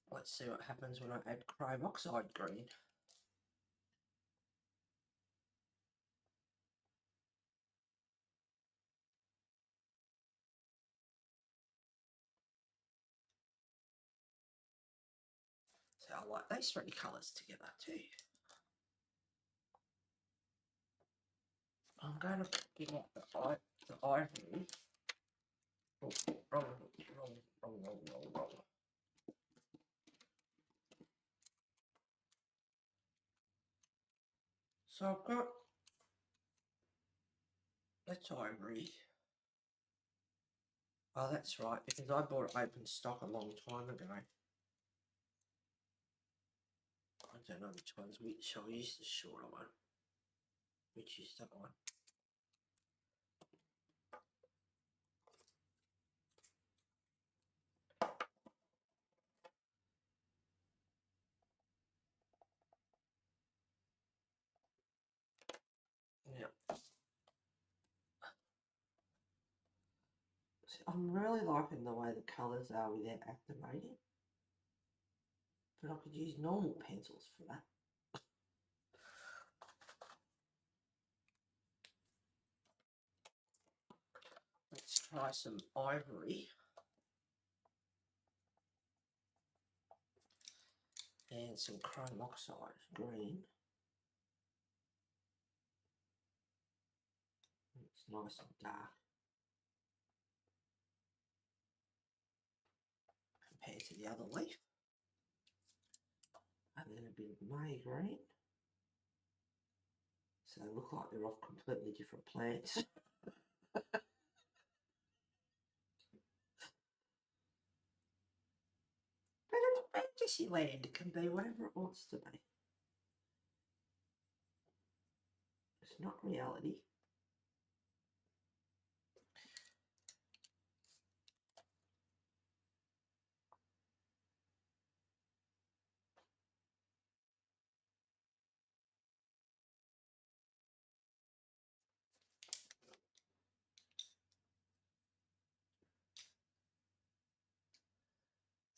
Let's see what happens when I add Chrome Oxide Green. So I like those 3 colours together too. I'm going to get out the ivory. Oh, wrong. So I've got that's ivory. Oh, that's right, because I bought open stock a long time ago. I don't know which one's which. I'll use the shorter one. Which is that one? I'm really liking the way the colours are without activating. But I could use normal pencils for that. Let's try some ivory. And some chrome oxide green. It's nice and dark compared to the other leaf. And then a bit of May green. So they look like they're off completely different plants. But it's fantasy land. It can be whatever it wants to be. It's not reality.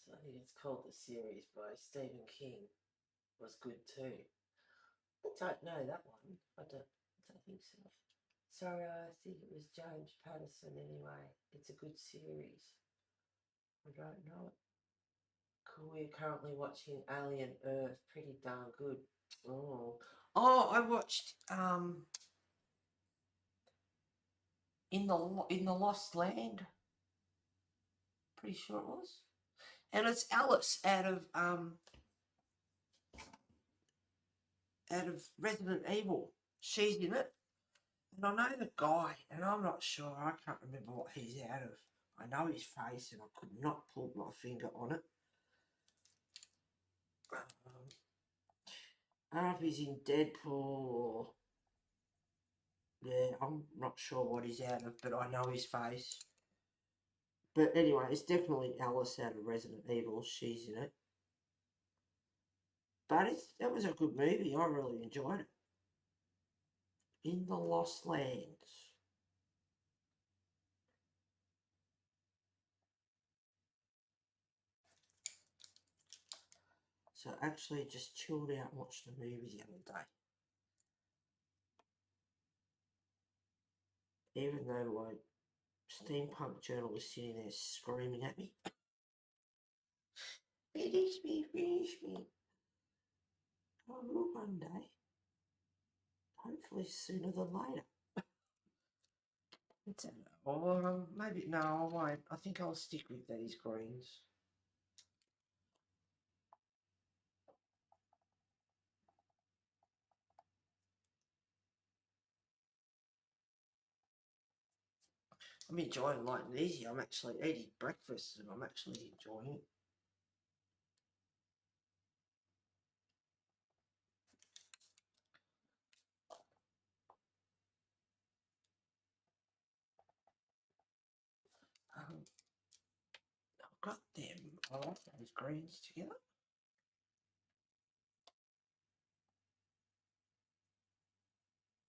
So I think it's called The Series by Stephen King. Was good too. I don't know that one. I don't think so. Sorry, I think it was James Patterson anyway. It's a good series. I don't know it. Cool, we're currently watching Alien Earth. Pretty darn good. Oh, I watched in the Lost Land. Pretty sure it was, and it's Alice out of Resident Evil. She's in it, and I know the guy, and I'm not sure. I can't remember what he's out of. I know his face, and I could not pull my finger on it. I don't know if he's in Deadpool or... Yeah, I'm not sure what he's out of, but I know his face. But anyway, it's definitely Alice out of Resident Evil. She's in it. But that was a good movie. I really enjoyed it. In the Lost Lands. So I actually just chilled out and watched the movie the other day. Even though my steampunk journal was sitting there screaming at me. Finish me, finish me. I will one day. Hopefully sooner than later. Or maybe, no, I won't. I think I'll stick with these greens. I'm enjoying light and easy. I'm actually eating breakfast and I'm actually enjoying it. I've got them. I like those greens together.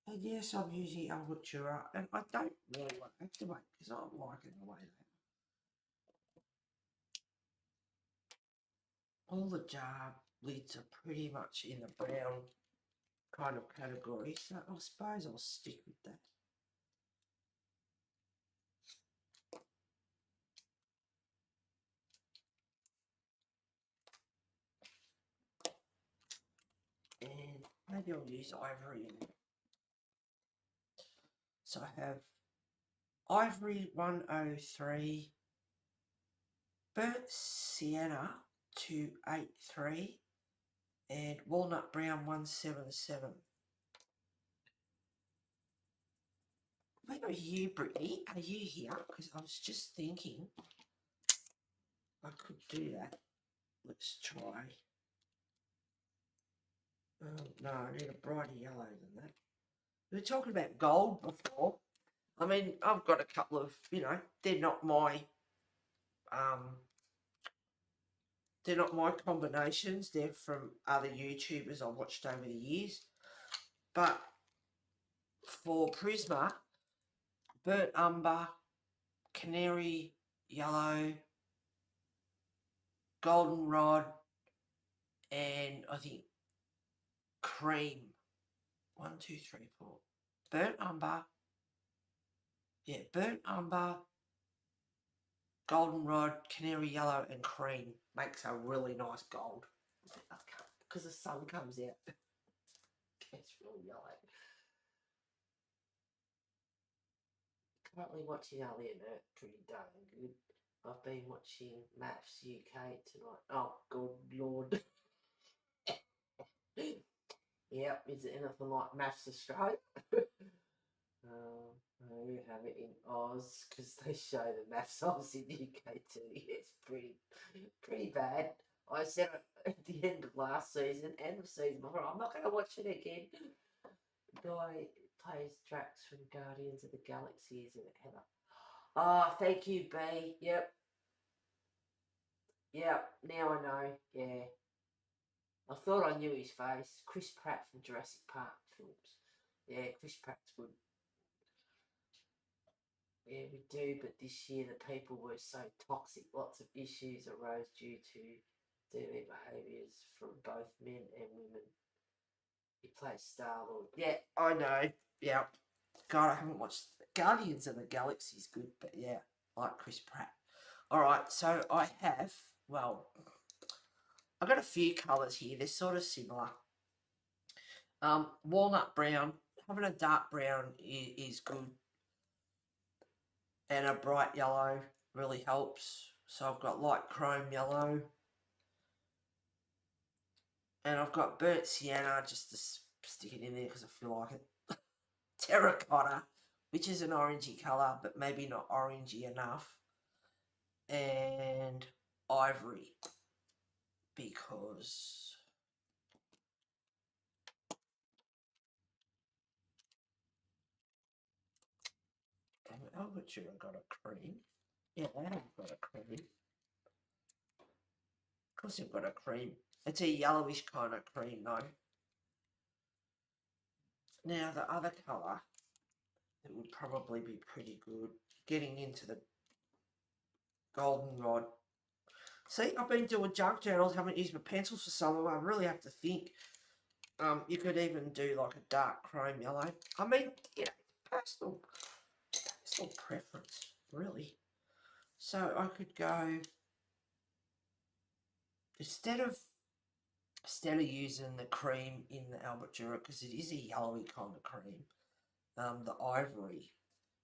And yes, I'm using Alvatura, and I don't really want to activate because I'm liking the way they are. All the jar lids are pretty much in the brown kind of category, so I suppose I'll stick with that. And maybe I'll use ivory in it. So I have ivory 103, burnt sienna 283, and walnut brown 177. Where are you, Brittany? Are you here? Because I was just thinking I could do that. Let's try. No, I need a brighter yellow than that. We were talking about gold before. I mean, I've got a couple of, they're not my combinations. They're from other YouTubers I've watched over the years. But for Prisma, burnt umber, canary yellow, goldenrod, and I think cream. 1, 2, 3, 4. Burnt umber. Yeah, burnt umber, goldenrod, canary yellow, and cream makes a really nice gold. Because the sun comes out. It's real yellow. Currently watching Alien Earth, pretty darn good. I've been watching Maths UK tonight. Oh, good lord. Yep, is it anything like Maths Australia? We have it in Oz because they show the Maths Oz in UK too. It's pretty bad. I said it at the end of last season and the season before, I'm not going to watch it again. The guy plays Drax from Guardians of the Galaxy, isn't it, Heather? Oh, thank you, B. Yep. Yep, now I know. Yeah. I thought I knew his face. Chris Pratt from Jurassic Park films. Yeah, Chris Pratt's good. Yeah, we do, but this year the people were so toxic. Lots of issues arose due to their behaviours from both men and women. He plays Star-Lord. Yeah, I know. Yeah. God, I haven't watched Guardians of the Galaxy is good, but yeah, I like Chris Pratt. Alright, so I have, well, I've got a few colours here. They're sort of similar. Walnut brown. Having a dark brown is good. And a bright yellow really helps. So I've got light chrome yellow. And I've got burnt sienna just to stick it in there because I feel like it. Terracotta, which is an orangey colour, but maybe not orangey enough. And ivory, because Albert got a cream. Yeah, they haven't got a cream. Of course they've got a cream. It's a yellowish kind of cream though. Now the other colour that would probably be pretty good, getting into the goldenrod. See, I've been doing junk journals, haven't used my pencils for some of them. I really have to think. You could even do like a dark chrome yellow. I mean, you know, personal preference, really. So I could go, instead of using the cream in the Albert because it is a yellowy kind of cream, the ivory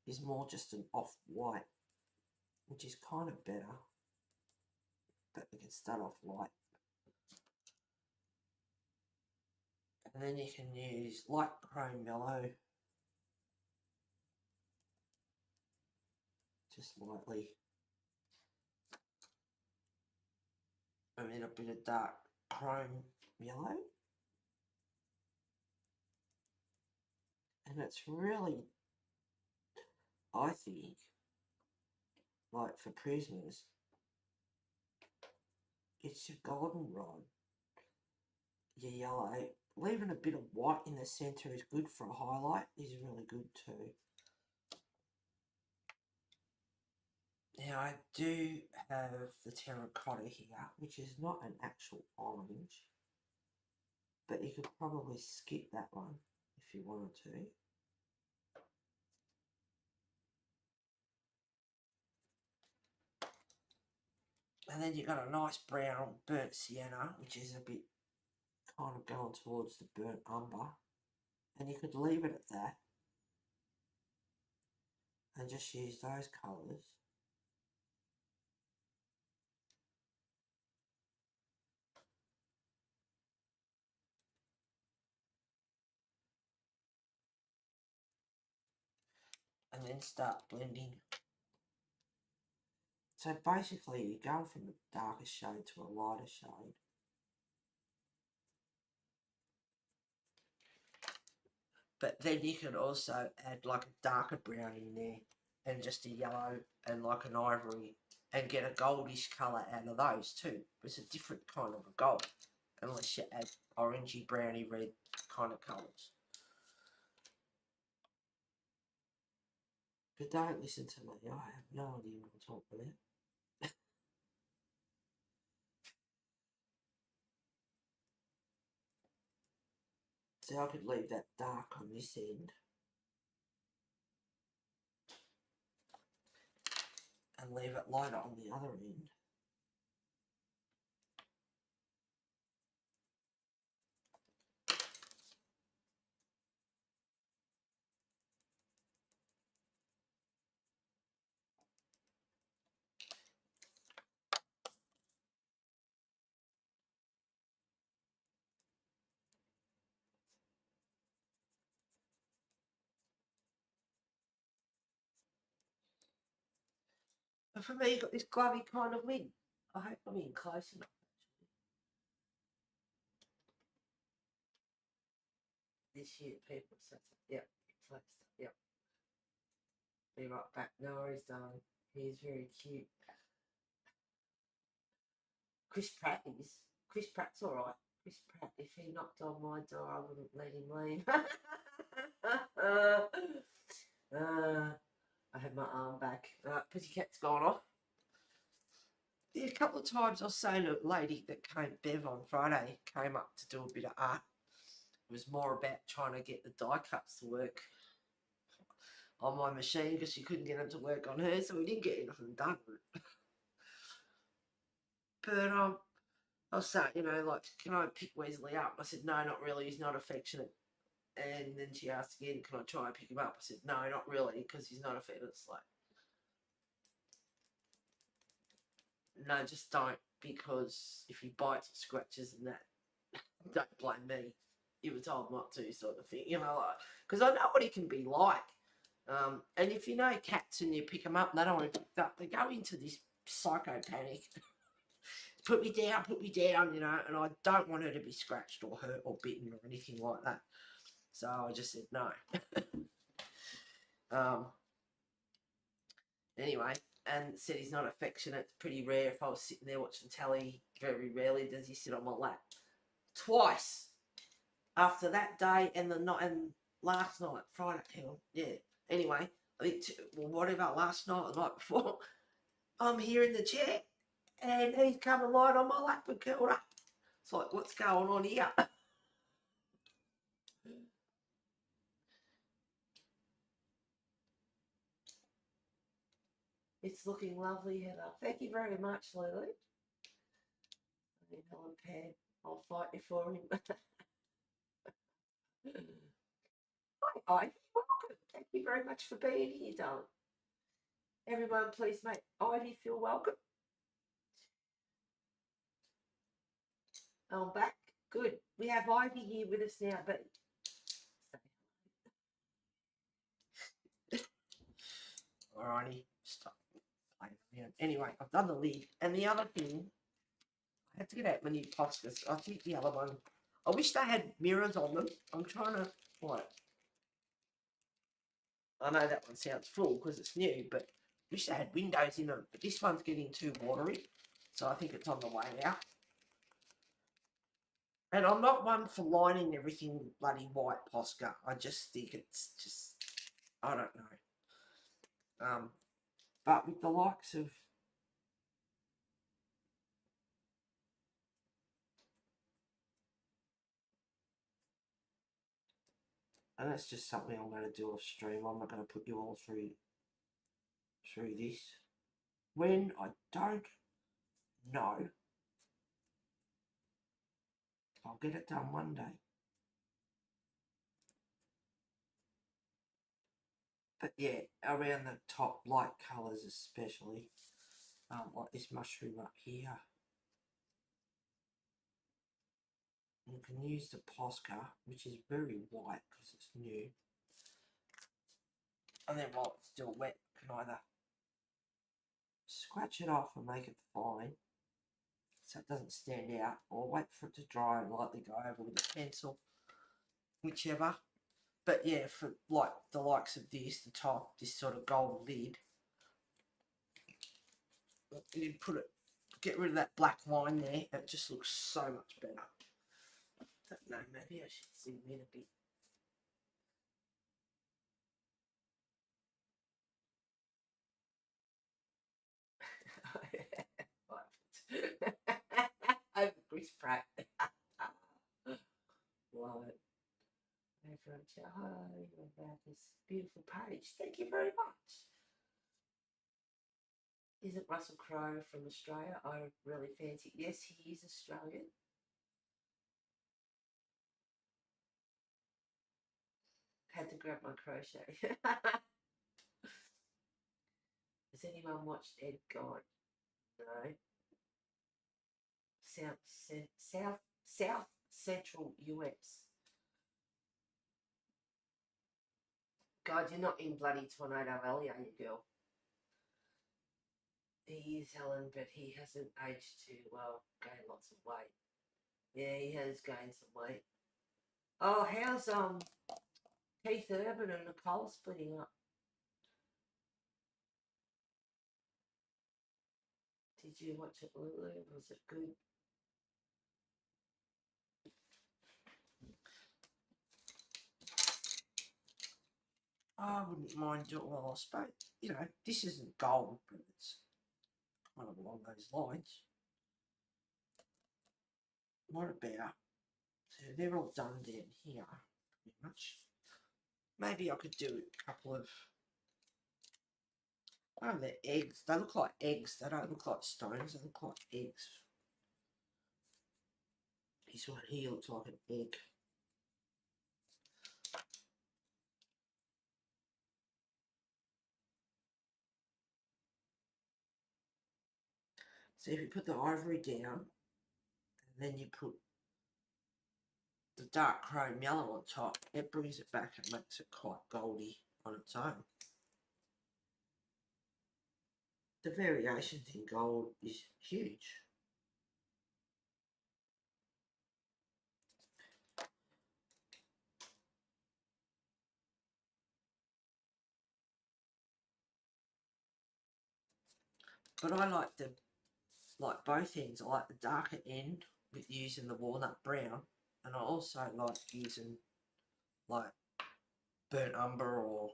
is more just an off-white, which is kind of better, but we can start off light. And then you can use light chrome yellow, just lightly, and then a bit of dark chrome yellow. And it's really, I think, like for prisoners, it's your goldenrod, your yellow. Leaving a bit of white in the centre is good for a highlight, is really good too. Now I do have the terracotta here, which is not an actual orange, but you could probably skip that one if you wanted to. And then you've got a nice brown burnt sienna, which is a bit kind of going towards the burnt umber. And you could leave it at that and just use those colours. And then start blending. So basically you're going from a darker shade to a lighter shade. But then you can also add like a darker brown in there and just a yellow and like an ivory and get a goldish colour out of those too. It's a different kind of a gold unless you add orangey, browny, red kind of colours. But don't listen to me. I have no idea what I'm talking about. See, I could leave that dark on this end and leave it lighter on the other end. But for me, you've got this glovey kind of wing. I hope I'm in close enough. This year, people, so yep, yep. Be right back. No worries, darling. He's very cute. Chris Pratt is. Chris Pratt's alright. Chris Pratt, if he knocked on my door, I wouldn't let him leave. I had my arm back. Pussycat's gone off. Yeah, a couple of times I was saying to a lady that came, Bev, on Friday, came up to do a bit of art. It was more about trying to get the die cuts to work on my machine because she couldn't get them to work on her, so we didn't get anything done. But I was saying, you know, like, can I pick Wesley up? I said, no, not really. He's not affectionate. And then she asked again, can I try and pick him up? I said, no, not really, because he's not affectionate. It's like, no, just don't, because if he bites or scratches and that, don't blame me. You were told not to, sort of thing, you know, like, because I know what he can be like. And if you know cats and you pick them up and they don't want to pick up, they go into this psycho panic. Put me down, you know, and I don't want her to be scratched or hurt or bitten or anything like that. So I just said no. Anyway, and said he's not affectionate. It's pretty rare. If I was sitting there watching telly, very rarely does he sit on my lap. Twice after that day and the night and last night, Friday. Hang on, yeah. Anyway, I think whatever, last night, the night before, I'm here in the chair and he's come and lied on my lap and curled up. It's like, what's going on here? It's looking lovely, Heather. Thank you very much, Lily. Helen Pam, I'll fight you for him. Hi, Ivy. Welcome. Thank you very much for being here, darling. Everyone, please make Ivy feel welcome. I'm back. Good. We have Ivy here with us now, but alrighty, stop playing around. Anyway, I've done the lid, and the other thing, I have to get out my new Poscas. I think the other one, I wish they had mirrors on them. I'm trying to, what? I know that one sounds full because it's new, but I wish they had windows in them. But this one's getting too watery, so I think it's on the way out. And I'm not one for lining everything with bloody white Posca. I just think it's just, I don't know. But with the likes of, and that's just something I'm going to do off stream. I'm not going to put you all through this. When I don't know, I'll get it done one day. But yeah, around the top, light colours especially, like this mushroom up here. You can use the Posca, which is very white because it's new. And then while it's still wet, you can either scratch it off and make it fine so it doesn't stand out, or wait for it to dry and lightly go over with a pencil, whichever. But yeah, for like the likes of this, the top, this sort of gold lid, you put it, get rid of that black line there, it just looks so much better. I don't know, maybe I should zoom in a bit. spray. Love it. Everyone say hi about this beautiful page. Thank you very much. Isn't Russell Crowe from Australia? I really fancy. Yes, he is Australian. Had to grab my crochet. Has anyone watched Ed Gone? No. South Central US. God, you're not in bloody Tornado Alley, are you, girl? He is Helen, but he hasn't aged too well. Gained lots of weight. Yeah, he has gained some weight. Oh, how's Keith Urban and Nicole splitting up? Did you watch it, Lulu? Was it good? I wouldn't mind doing, well, I suppose, you know, this isn't gold, but it's kind of along those lines. What about, so they're all done down here, pretty much. Maybe I could do a couple of, oh, they're eggs. They look like eggs. They don't look like stones. They look like eggs. This one here looks like an egg. So if you put the ivory down, and then you put the dark chrome yellow on top, it brings it back and makes it quite goldy on its own. The variations in gold is huge. But I like both ends. I like the darker end with using the walnut brown, and I also like using like burnt umber or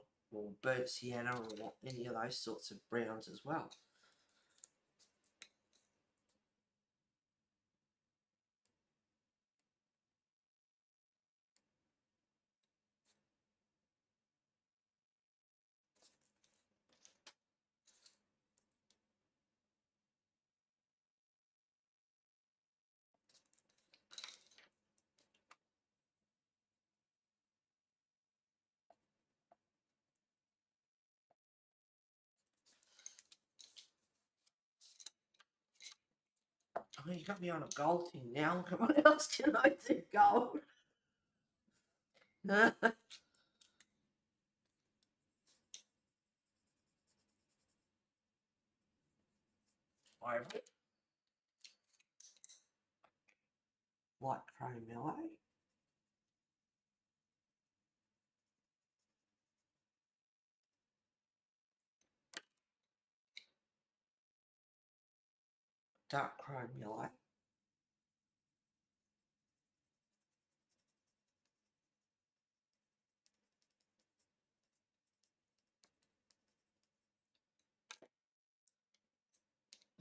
burnt sienna or any of those sorts of browns as well. Oh, you got me on a gold thing now. What else can I do gold? Ivory. Light chrome yellow. Dark chrome yellow.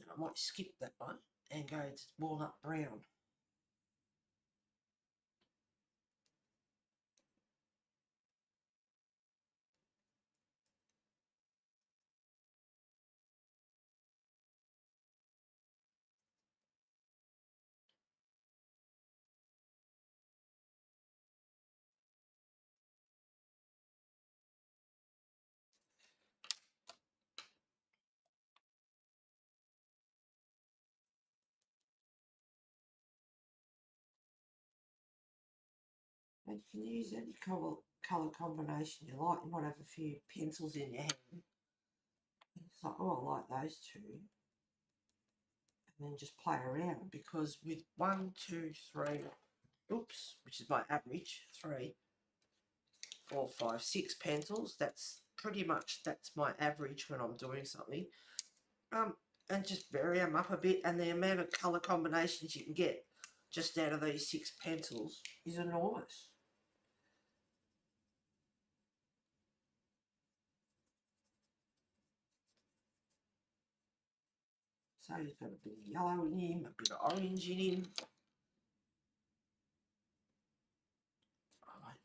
And I might skip that one and go to walnut brown. And you can use any colour combination you like. You might have a few pencils in your hand. It's like, oh, I like those two. And then just play around, because with 1, 2, 3, oops, which is my average, 3, 4, 5, 6 pencils, that's pretty much, that's my average when I'm doing something. And just vary them up a bit, and the amount of colour combinations you can get just out of these 6 pencils is enormous. So he's got a bit of yellow in him, a bit of orange in him.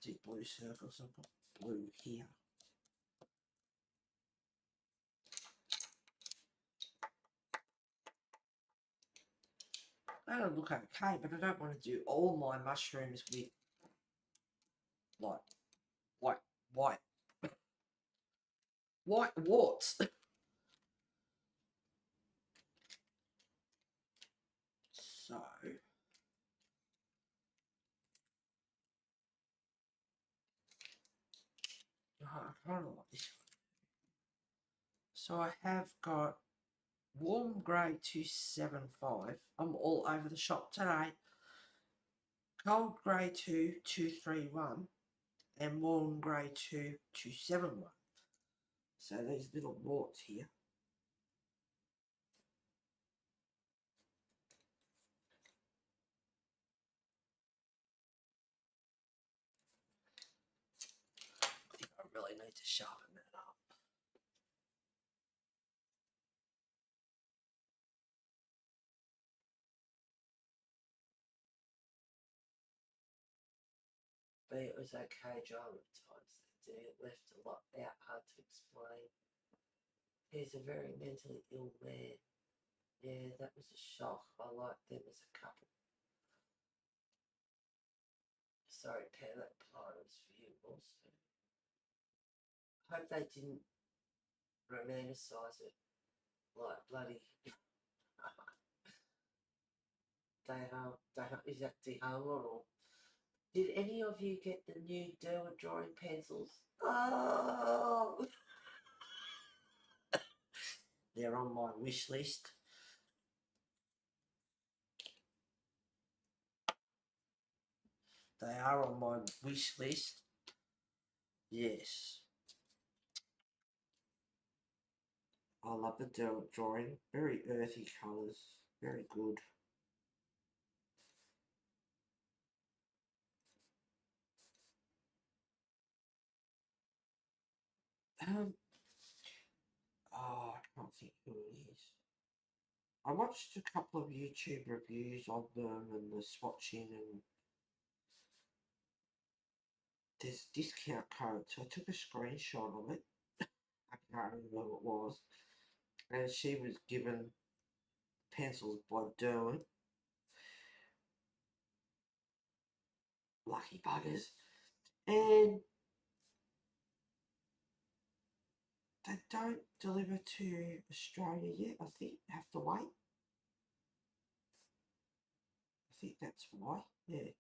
do blue circles and put blue here. That'll look okay, but I don't want to do all my mushrooms with like white warts. So I kind of like this one. So I have got warm grey 275. I'm all over the shop today. Cold grey 2231 and warm grey 2271. So these little warts here. I think I really need to sharpen that up. But it was okay dramatize. It left a lot out hard to explain. He's a very mentally ill man. Yeah, that was a shock. I liked them as a couple. Sorry, Pear, that pie was for you also. Hope they didn't romanticise it like bloody is that Dehung or did any of you get the new Derwent drawing pencils? Oh, they're on my wish list. They are on my wish list. Yes. I love the Derwent drawing. Very earthy colours. Very good. I can't think who it is. I watched a couple of YouTube reviews of them and the swatching, and there's a discount code, so I took a screenshot of it. I can't remember who it was. And she was given pencils by Derwent. Lucky buggers. And they don't deliver to Australia yet, I think. Have to wait. I think that's why. Yeah.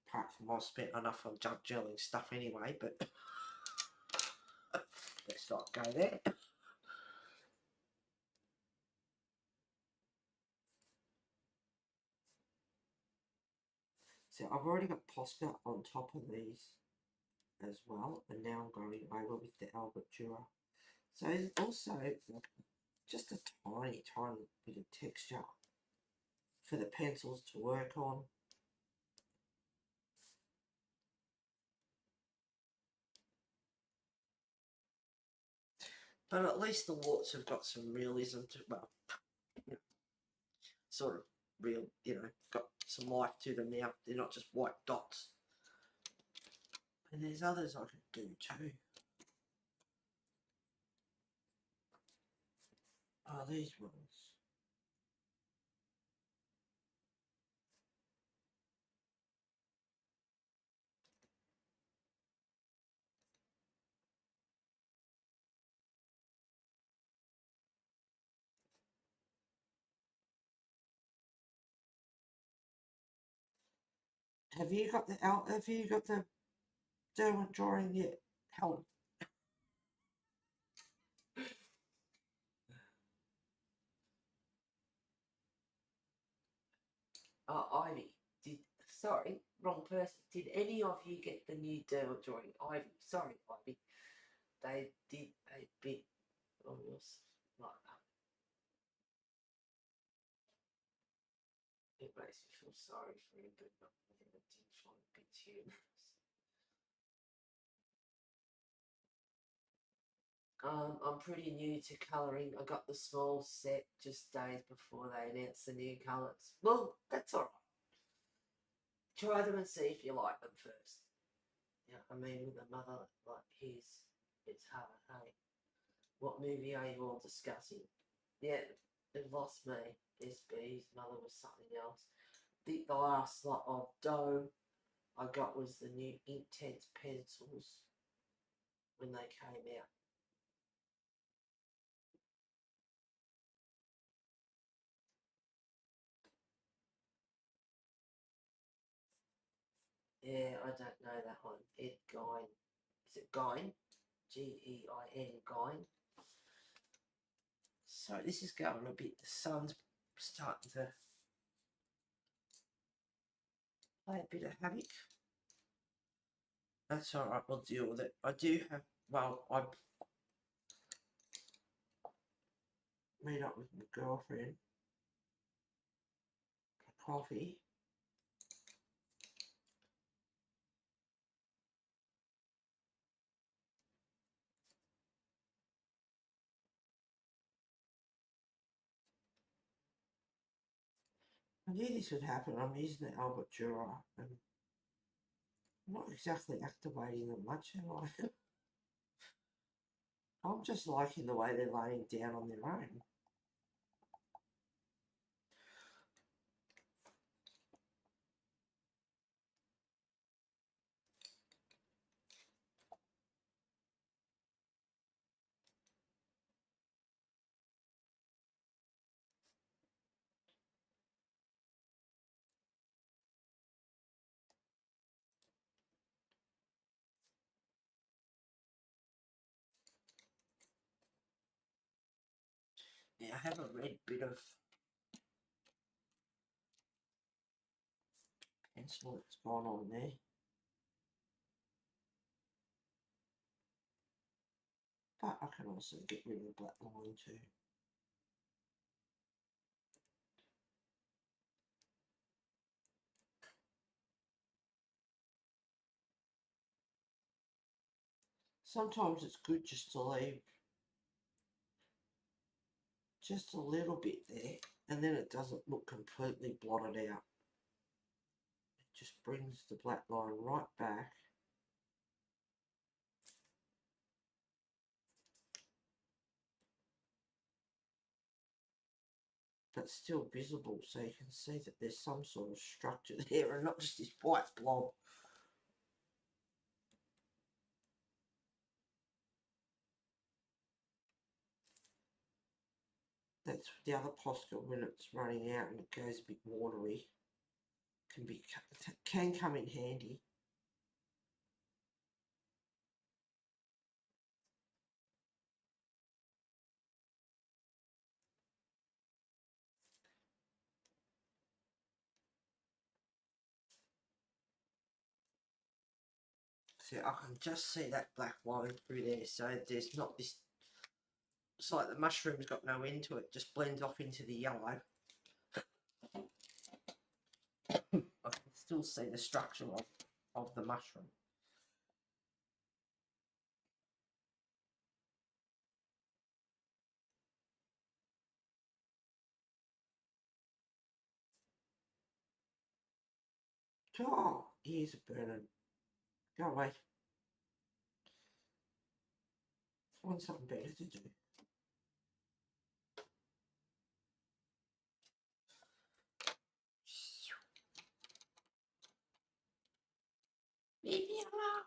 Apart from I spent enough on junk gelling stuff anyway, but let's not go there. So I've already got Posca on top of these as well, and now I'm going over with the Albert Dürer. So it's also just a tiny bit of texture for the pencils to work on. But at least the warts have got some realism to, well, you know, sort of real, got some life to them now. They're not just white dots. And there's others I could do too. Oh, these ones. Have you got the Derwent drawing yet, Helen? Oh, Ivy. Sorry, wrong person. Did any of you get the new Derwent drawing? Ivy. Sorry, Ivy. They did a bit on yours like that. It makes me feel sorry for him, but not I think I did find a bit humorous. I'm pretty new to colouring. I got the small set just days before they announced the new colours. Well, that's alright. try them and see if you like them first. Yeah, I mean, with a mother like his, it's hard, hey? What movie are you all discussing? Yeah, it lost me. SB's mother was something else. I think the last lot of dough I got was the new Inktense pencils when they came out. Yeah, I don't know that one. Ed Gein. Is it Gein? Gein, Gein. So this is going a bit, the sun's starting to play a bit of havoc. That's alright, we'll deal with it. I do have, well, I meet up with my girlfriend for coffee. I knew this would happen. I'm using the Albert Jura and I'm not exactly activating them much, am I? I'm just liking the way they're laying down on their own. Yeah, I have a red bit of pencil that's gone on there. But I can also get rid of the black line too. Sometimes it's good just to leave just a little bit there, and then it doesn't look completely blotted out. It just brings the black line right back. But still visible, so you can see that there's some sort of structure there and not just this white blob. That's the other Posca when it's running out and it goes a bit watery. Can come in handy. So I can just see that black line through there, so there's not this, it's like the mushroom's got no end to it, just blends off into the yellow. I can still see the structure of the mushroom. Oh, ears are burning. Go away. Find something better to do. Leave me alone.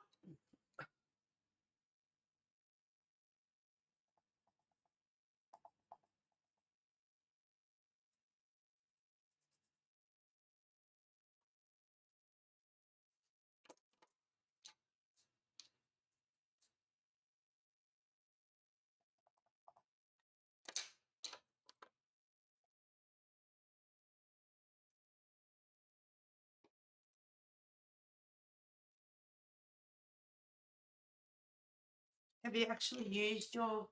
Have you actually used your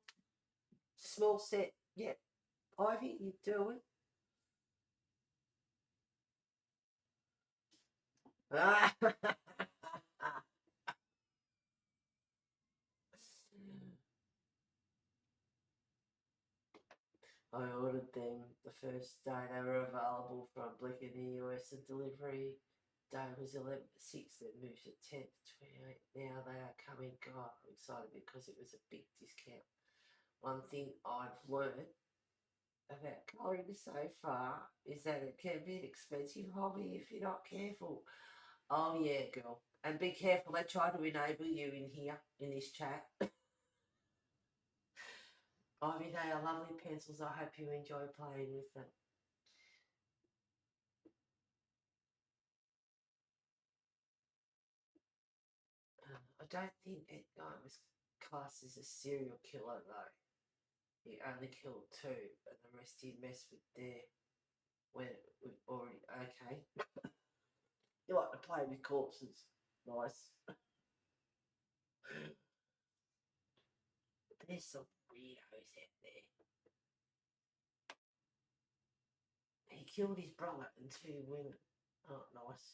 small set yet, Ivy? You doing? Ah. I ordered them the first day they were available from Blick in the US and delivery. day was 11/6, then moved to 10th, 28. Now they are coming. God, I'm excited because it was a big discount. One thing I've learned about colouring so far is that it can be an expensive hobby if you're not careful. Oh yeah, girl. And be careful, they try to enable you in here, in this chat. Ivy, they are lovely pencils. I hope you enjoy playing with them. I don't think it was classed as a serial killer though. He only killed 2, and the rest he messed with there when we've already okay. You like to play with corpses. Nice. There's some weirdos out there. He killed his brother and 2 women. Oh, nice.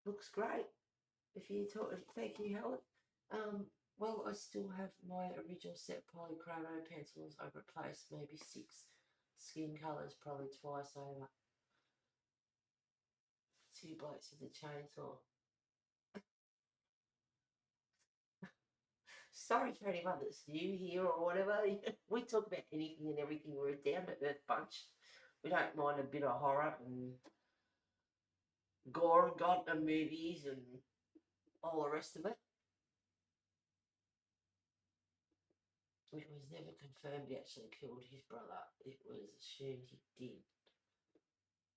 Looks great. If you talk, thank you, Helen. Well, I still have my original set polychromo pencils. I've replaced maybe 6 skin colours, probably twice over. 2 blokes with a chainsaw. Sorry for anyone that's new here or whatever. We talk about anything and everything. We're a down to earth bunch. We don't mind a bit of horror and gore and god and movies and all the rest of it. It was never confirmed he actually killed his brother. It was assumed he did.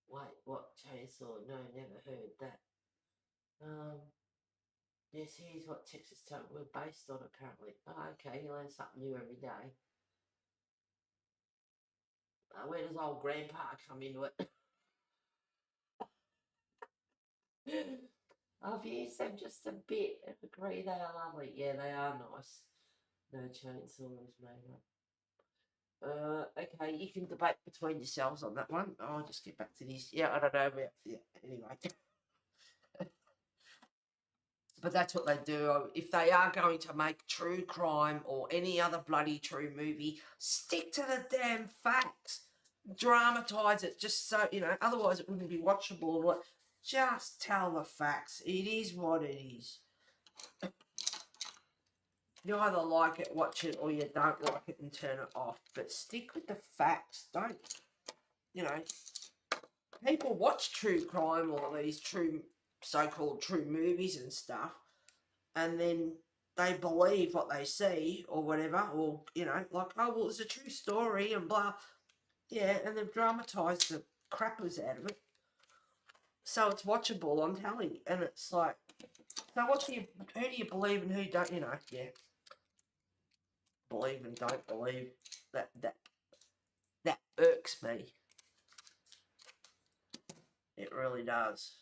Wait, what? Chainsaw? No, never heard that. Yes, here's what Texas Tote were based on, apparently. Oh, okay, you learn something new every day. Where does old Grandpa come into it? I've used them just a bit and agree they are lovely. Yeah, they are nice. No chainsaws, mate. Okay, you can debate between yourselves on that one. I'll just get back to this. Yeah, I don't know about, yeah, anyway. But that's what they do. If they are going to make true crime or any other bloody true movie, stick to the damn facts. Dramatise it just so, otherwise it wouldn't be watchable. Just tell the facts. It is what it is. You either like it, watch it, or you don't like it and turn it off. But stick with the facts. Don't, people watch true crime or these so-called true movies and stuff, and then they believe what they see or whatever, or, like, oh, well, it's a true story and blah. Yeah, and they've dramatised the crappers out of it. So it's watchable, I'm telling you. And it's like, so who do you believe and who don't, yeah. Believe and don't believe. That irks me. It really does.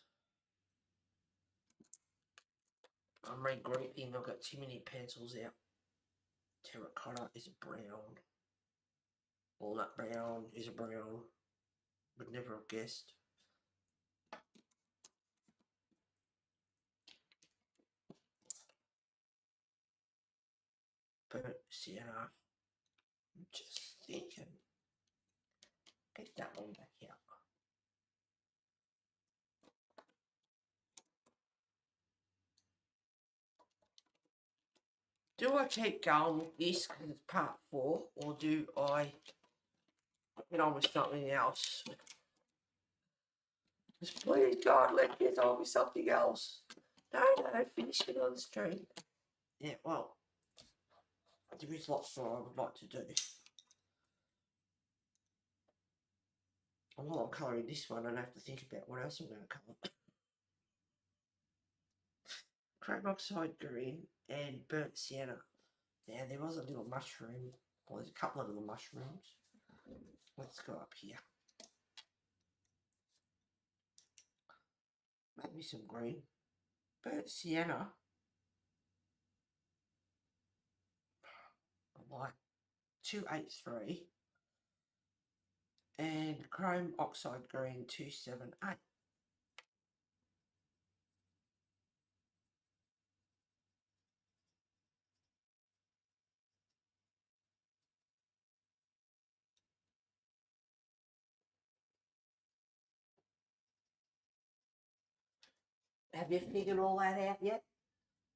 I'm regrouping. I've got too many pencils out. Terracotta is a brown. Walnut brown is a brown. Would never have guessed. Burnt sienna. I'm just thinking. Get that one back out. Do I keep going with this because it's part 4, or do I get on with something else? Just please, God, let me get on with something else. No, finish it on the stream. Yeah, well, there is lots more I would like to do. And while I'm colouring this one, I don't have to think about what else I'm going to colour. Chrome oxide green and burnt sienna. Now, there was a little mushroom. Well, there's a couple of little mushrooms. Let's go up here. Maybe some green. Burnt sienna. Like 283. And chrome oxide green 278. Have you figured all that out yet?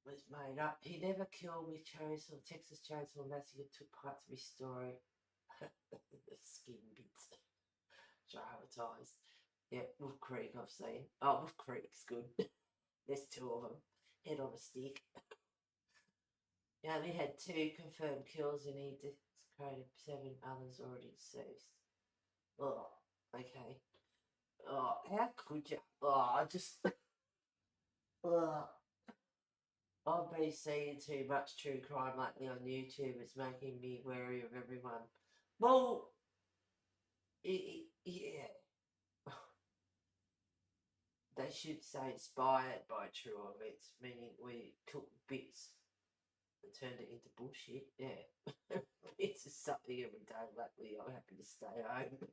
Was made up. He never killed me, chainsaw. Texas Chainsaw Massacre took parts of his story. The skin bits. Traumatized. Yeah, Wolf Creek I've seen. Oh, Wolf Creek's good. There's 2 of them. Head on a stick. He only had 2 confirmed kills and he desecrated 7 others already deceased. Oh, okay. Oh, how could you? Oh, I just. Oh. I've been seeing too much true crime lately on YouTube. It's making me wary of everyone. Well, yeah. They should say inspired by true events, meaning we took bits and turned it into bullshit. Yeah. It's just something every day lately. I'm happy to stay home.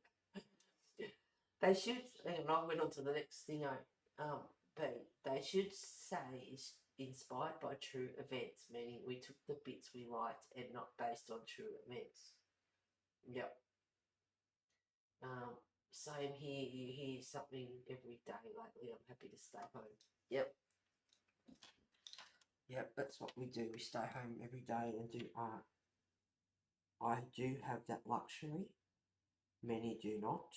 They should, and I went on to the next thing but they should say it's inspired by true events, meaning we took the bits we liked and not based on true events. Yep. Same here, you hear something every day lately. I'm happy to stay home. Yep. Yep, that's what we do. We stay home every day and do art. I do have that luxury. Many do not.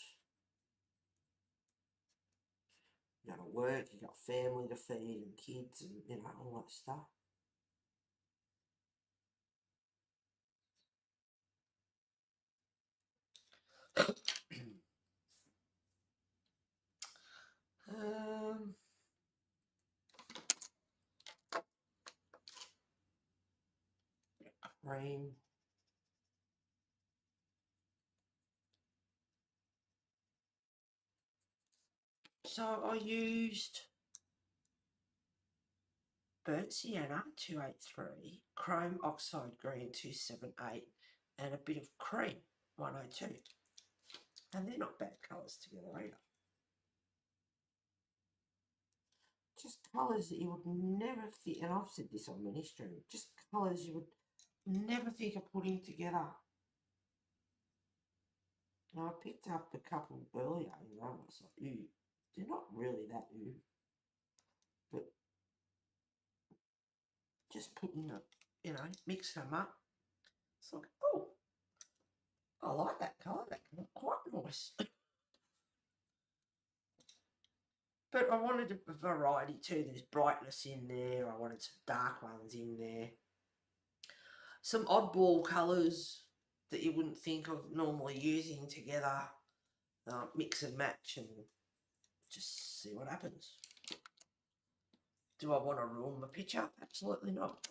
You got to work, you got family to feed and kids and, you know, all that stuff. Cream. So I used burnt sienna 283, chrome oxide green 278, and a bit of cream 102. And they're not bad colours together either. Just colours that you would never think, and I've said this on many streams, just colours you would never think of putting together. Now I picked up a couple earlier, and I was like, ooh, they're not really that ooh. But just putting them, you know, mix them up. It's like, oh, I like that colour, that colour, quite nice. But I wanted a variety too. There's brightness in there. I wanted some dark ones in there. Some oddball colours that you wouldn't think of normally using together. Mix and match and just see what happens. Do I want to ruin the picture? Absolutely not.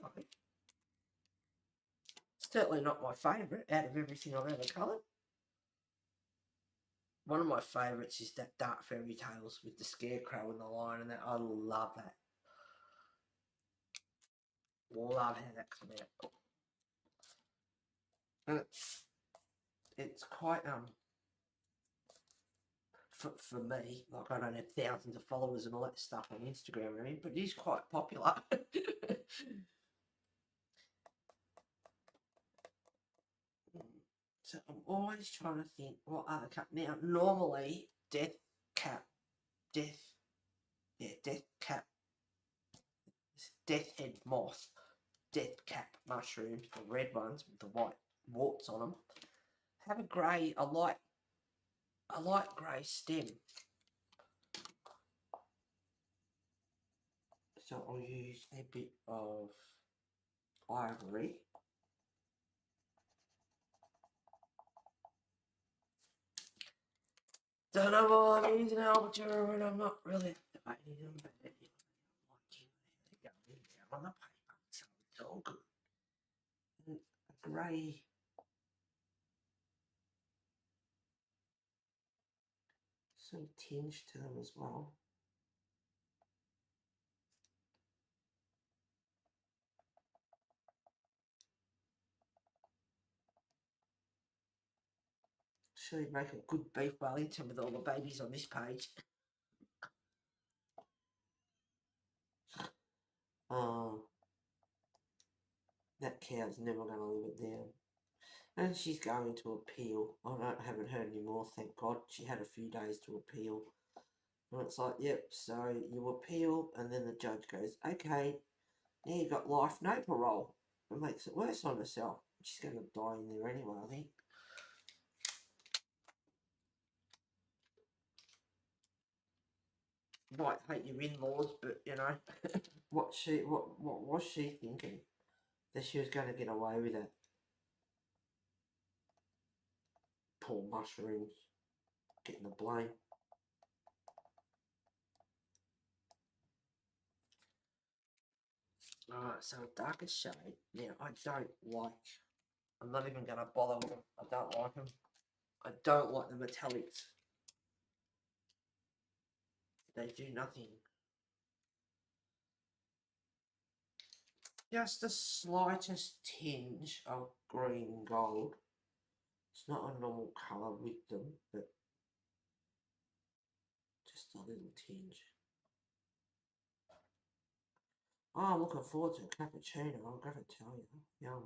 Certainly not my favourite out of everything I've ever coloured. One of my favourites is that Dark Fairy Tales with the scarecrow and the lion and that. I love that. Love how that came out. And it's quite for me, like I don't have thousands of followers and all that stuff on Instagram or anything, but it is quite popular. So I'm always trying to think what other cap. Now normally death cap, death head moth, death cap mushrooms, the red ones with the white warts on them. Have a grey, a light grey stem. So I'll use a bit of ivory. Don't know why I'm using albatross when I'm not really debating them, but I'm liking how they're going down on the paper, so it's all good. And a grey sort of tinge to them as well. Should make a good beef Wellington with all the babies on this page. That cow's never going to live it down. And she's going to appeal. I haven't heard any more, thank God. She had a few days to appeal And it's like, yep, so you appeal, and then the judge goes, okay, now you got life, no parole. It makes it worse on herself. She's going to die in there anyway, I think. Might hate your in-laws, but you know, what was she thinking? That she was going to get away with it. Poor mushrooms, getting the blame. Alright, so a darker shade. Now, I don't like, I'm not even going to bother with them. I don't like them. I don't like the metallics. They do nothing. Just the slightest tinge of green gold. It's not a normal colour with them, but just a little tinge. Oh, I'm looking forward to a cappuccino, I'll go to tell you. Yum.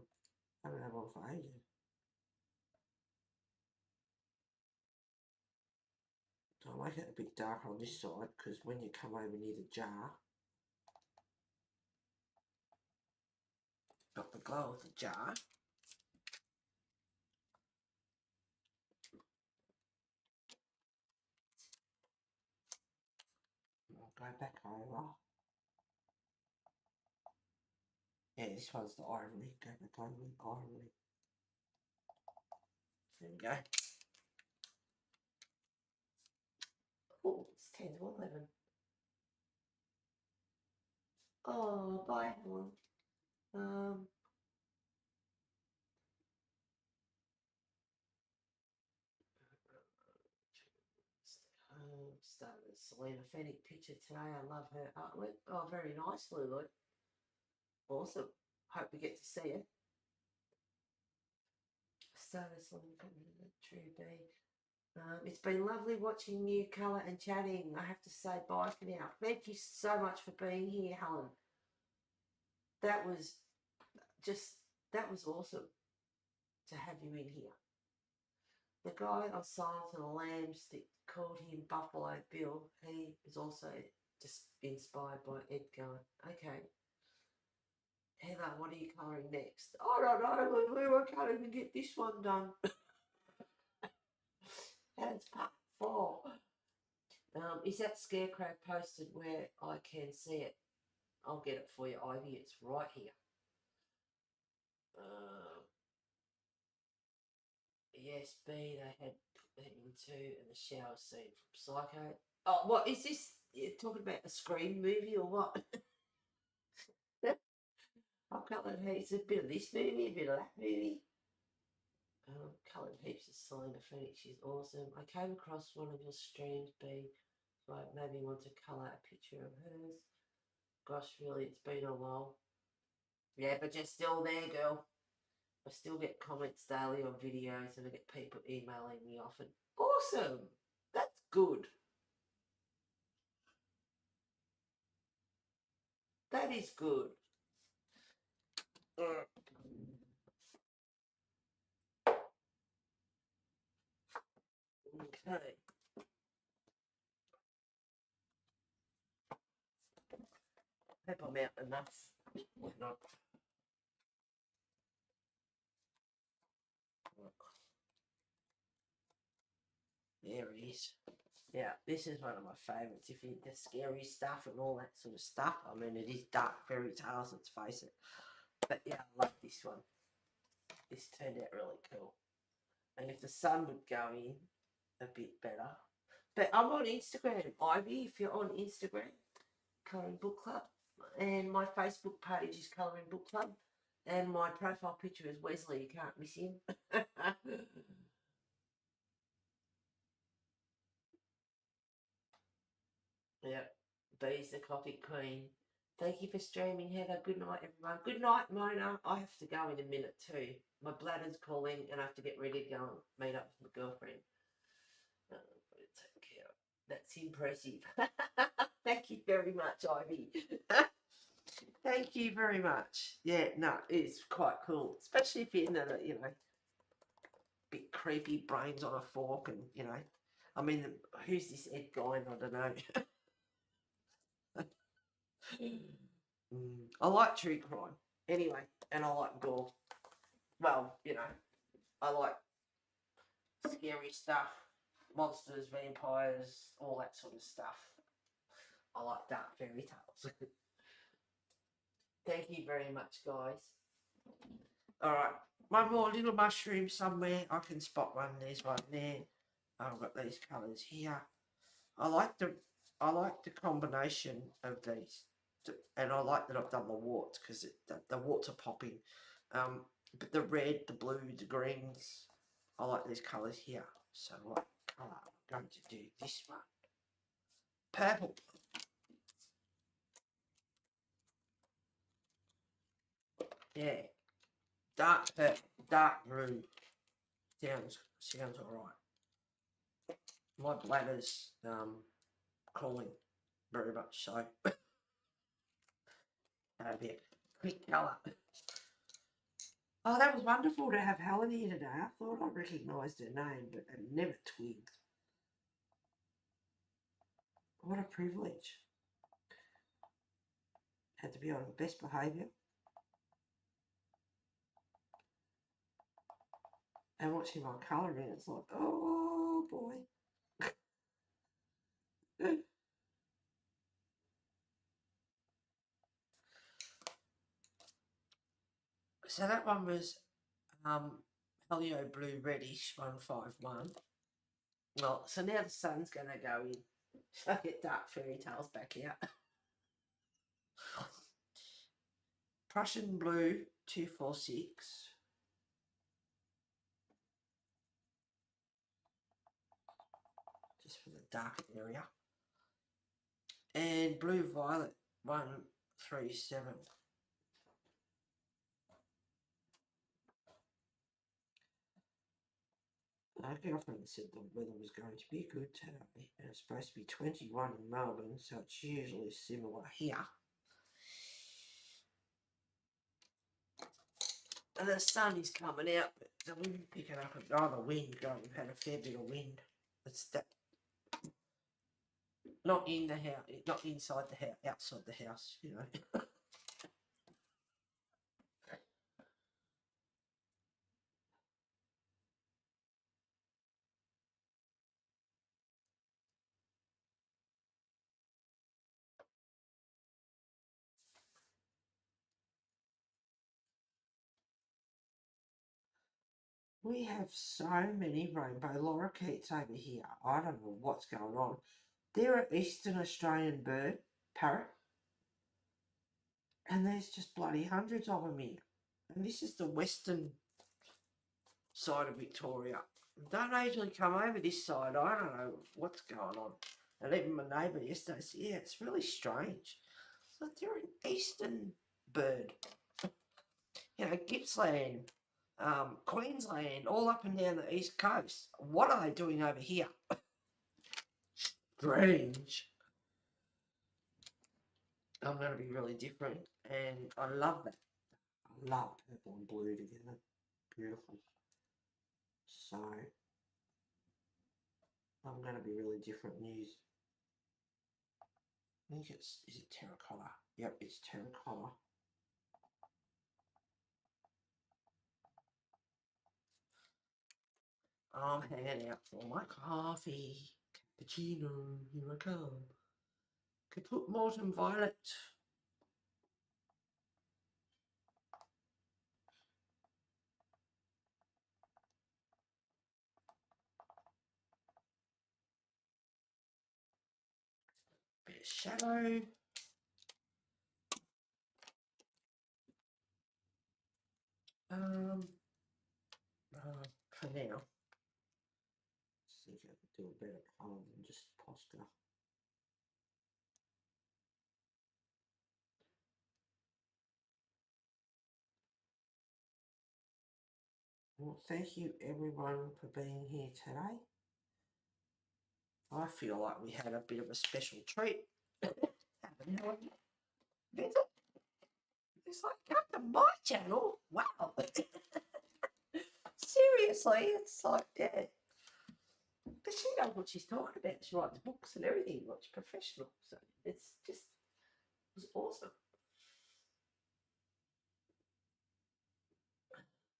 Haven't had one for ages. So I'll make it a bit darker on this side, because when you come over near the jar, got the glow of the jar. I'll go back over. Yeah, this one's the ivory. Go back over with ivory. There we go. Oh, it's 10 to 11. Oh, bye, Helen. Started with Selena Fennick picture today. I love her artwork. Oh, very nice, Lulu. Awesome. Hope we get to see it. Started Selena Fennick, True B. It's been lovely watching you colour and chatting. I have to say bye for now. Thank you so much for being here, Helen. That was awesome to have you in here. The guy on Silence of the Lambs that called him Buffalo Bill, he is also just inspired by Edgar. Okay. Heather, what are you colouring next? I don't know, Lulu, I can't even get this one done. That's part 4. Is that scarecrow posted where I can see it? I'll get it for you, Ivy. It's right here. Yes, B, they had him too, and the shower scene from Psycho. Oh, what is this? You're talking about a Scream movie or what? I've coloured heaps, a bit of this movie, a bit of that movie. Coloured heaps of Selena Fennick, she's awesome. I came across one of your streams, B, so I maybe want to colour a picture of hers. Gosh, really, it's been a while. Yeah, but you're still there, girl. I still get comments daily on videos, and I get people emailing me often. Awesome! That's good. That is good. Okay. Hope I'm out enough. Why not? There it is. Yeah, this is one of my favourites. If you the scary stuff and all that sort of stuff, I mean, it is dark fairy tales, let's face it. But yeah, I love this one. This turned out really cool. And if the sun would go in a bit better. But I'm on Instagram, Ivy, if you're on Instagram, Colouring Book Club. And my Facebook page is Colouring Book Club. And my profile picture is Wesley, you can't miss him. Yeah, B's the copy queen. Thank you for streaming, Heather. Good night, everyone. Good night, Mona. I have to go in a minute too. My bladder's calling and I have to get ready to go and meet up with my girlfriend. Take care. That's impressive. Thank you very much, Ivy. Thank you very much. Yeah, no, it's quite cool. Especially if you're in a, bit creepy brains on a fork and, I mean, who's this Ed Gein? I don't know. I like true crime. Anyway, and I like gore. Well, you know, I like scary stuff. Monsters, vampires, all that sort of stuff. I like dark fairy tales. Thank you very much, guys. Alright, one more little mushroom somewhere. I can spot one. There's one there. I've got these colours here. I like the combination of these, and I like that I've done the warts because the warts are popping. But the red, the blue, the greens, I like these colours here. So what colour I'm going to do this one? Purple. Yeah. Dark purple, dark blue. Sounds alright. My bladder's calling very much so. That'll be a quick colour. Oh, that was wonderful to have Helen here today. I thought I recognised her name, but I never twigged. What a privilege. Had to be on best behaviour. And watching my colouring, it's like, oh boy. So that one was Helio Blue Reddish 151. Well, so now the sun's going to go in. So I get dark fairy tales back out. Prussian Blue 246. Just for the dark area. And Blue Violet 137. Our girlfriend said the weather was going to be good today, and it's supposed to be 21 in Melbourne, so it's usually similar here. And the sun is coming out, but the wind picking up. The wind going. We've had a fair bit of wind. It's that. Not in the house, not inside the house, outside the house, you know. We have so many rainbow lorikeets over here. I don't know what's going on. They're an Eastern Australian bird, parrot. And there's just bloody hundreds of them here. And this is the western side of Victoria. Don't usually come over this side. I don't know what's going on. And even my neighbour yesterday said, yeah, it's really strange. So they're an eastern bird. You know, Gippsland, Queensland, all up and down the east coast. What are they doing over here? Strange. I'm going to be really different, and I love that. I love purple and blue together. Beautiful. So, I'm going to be really different news. I think is it terracotta? Yep, it's terracotta. I'm hanging out for my coffee. Cappuccino, here I come. Kaput Molten Violet. Bit of shadow. For now. See if I can do a better colour than just Posca. Well, thank you everyone for being here today. I feel like we had a bit of a special treat. Haven't we? It's like, come to my channel. Wow. Seriously, it's like, yeah. But she knows what she's talking about. She writes books and everything. Like, she's professional. So it's just, it was awesome.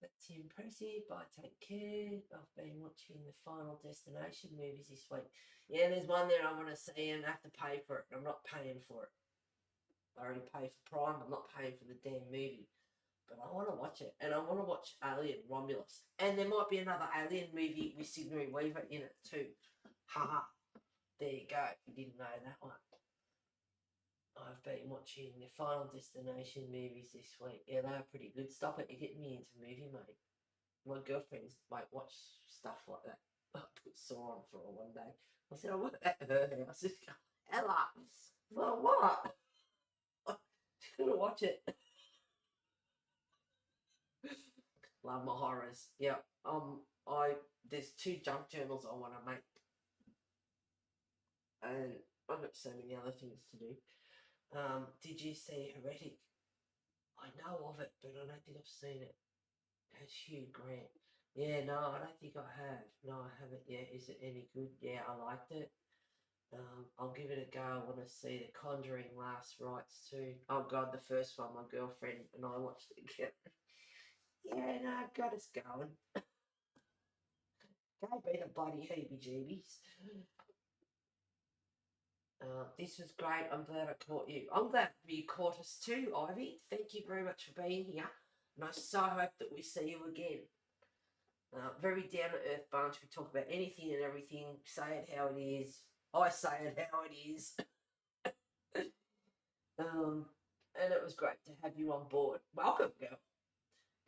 That's impressive. I take care. I've been watching the Final Destination movies this week. Yeah, there's one there I want to see and I have to pay for it. I'm not paying for it. I already pay for Prime. I'm not paying for the damn movie. But I want to watch it. And I want to watch Alien Romulus. And there might be another Alien movie with Sigourney Weaver in it too. Haha. There you go. If you didn't know that one. I've been watching the Final Destination movies this week. Yeah, they're pretty good. Stop it. You're getting me into movie, mate. My girlfriends might watch stuff like that. I put Saw on for her one day. I said, I want that at her house. She goes, Ella, for what? She's going to watch it. Love my horrors. Yeah. There's 2 junk journals I want to make. And I've got so many other things to do. Did you see Heretic? I know of it, but I don't think I've seen it. That's Hugh Grant. Yeah, no, I don't think I have. No, I haven't yet. Is it any good? Yeah, I liked it. I'll give it a go. I want to see The Conjuring Last Rites too. Oh God, the first one, my girlfriend and I watched it again. Yeah, no, got us going. Go be the bloody heebie-jeebies. This was great. I'm glad I caught you. I'm glad you caught us too, Ivy. Thank you very much for being here. And I so hope that we see you again. Very down-to-earth bunch. We talk about anything and everything. Say it how it is. I say it how it is. And it was great to have you on board. Welcome, girl.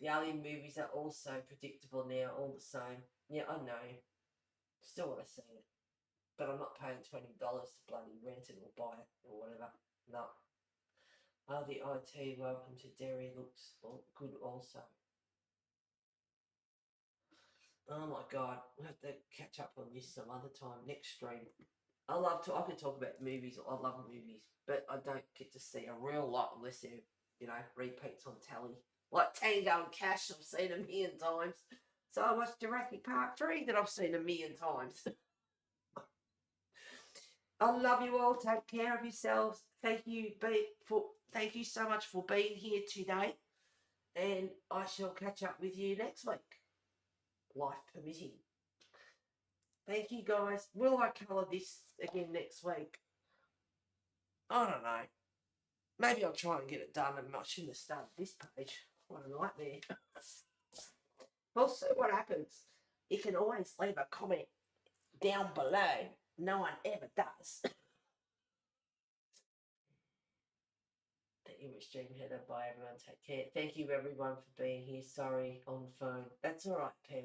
The Alien movies are all so predictable now, all the same. Yeah, I know. Still want to see it. But I'm not paying $20 to bloody rent it or buy it or whatever. No. Oh, the IT Welcome to Derry looks good also. Oh my God, we'll have to catch up on this some other time, next stream. I could talk about movies, I love movies, but I don't get to see a real lot unless they're, repeats on telly. Like Tango and Cash, I've seen 1,000,000 times. So I watched Jurassic Park 3 that I've seen 1,000,000 times. I love you all. Take care of yourselves. Thank you so much for being here today. And I shall catch up with you next week. Life permitting. Thank you guys. Will I colour this again next week? I don't know. Maybe I'll try and get it done and I shouldn't have started this page. What a nightmare. We'll see what happens. You can always leave a comment down below. No one ever does. Image stream header. Bye everyone. Take care. Thank you everyone for being here. Sorry on the phone. That's all right, Pam.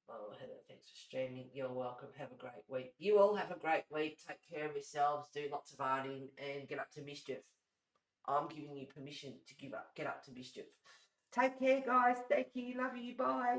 Oh, Heather, thanks for streaming. You're welcome. Have a great week. You all have a great week. Take care of yourselves. Do lots of arting and get up to mischief. I'm giving you permission to get up to mischief. Take care, guys. Thank you. Love you. Bye.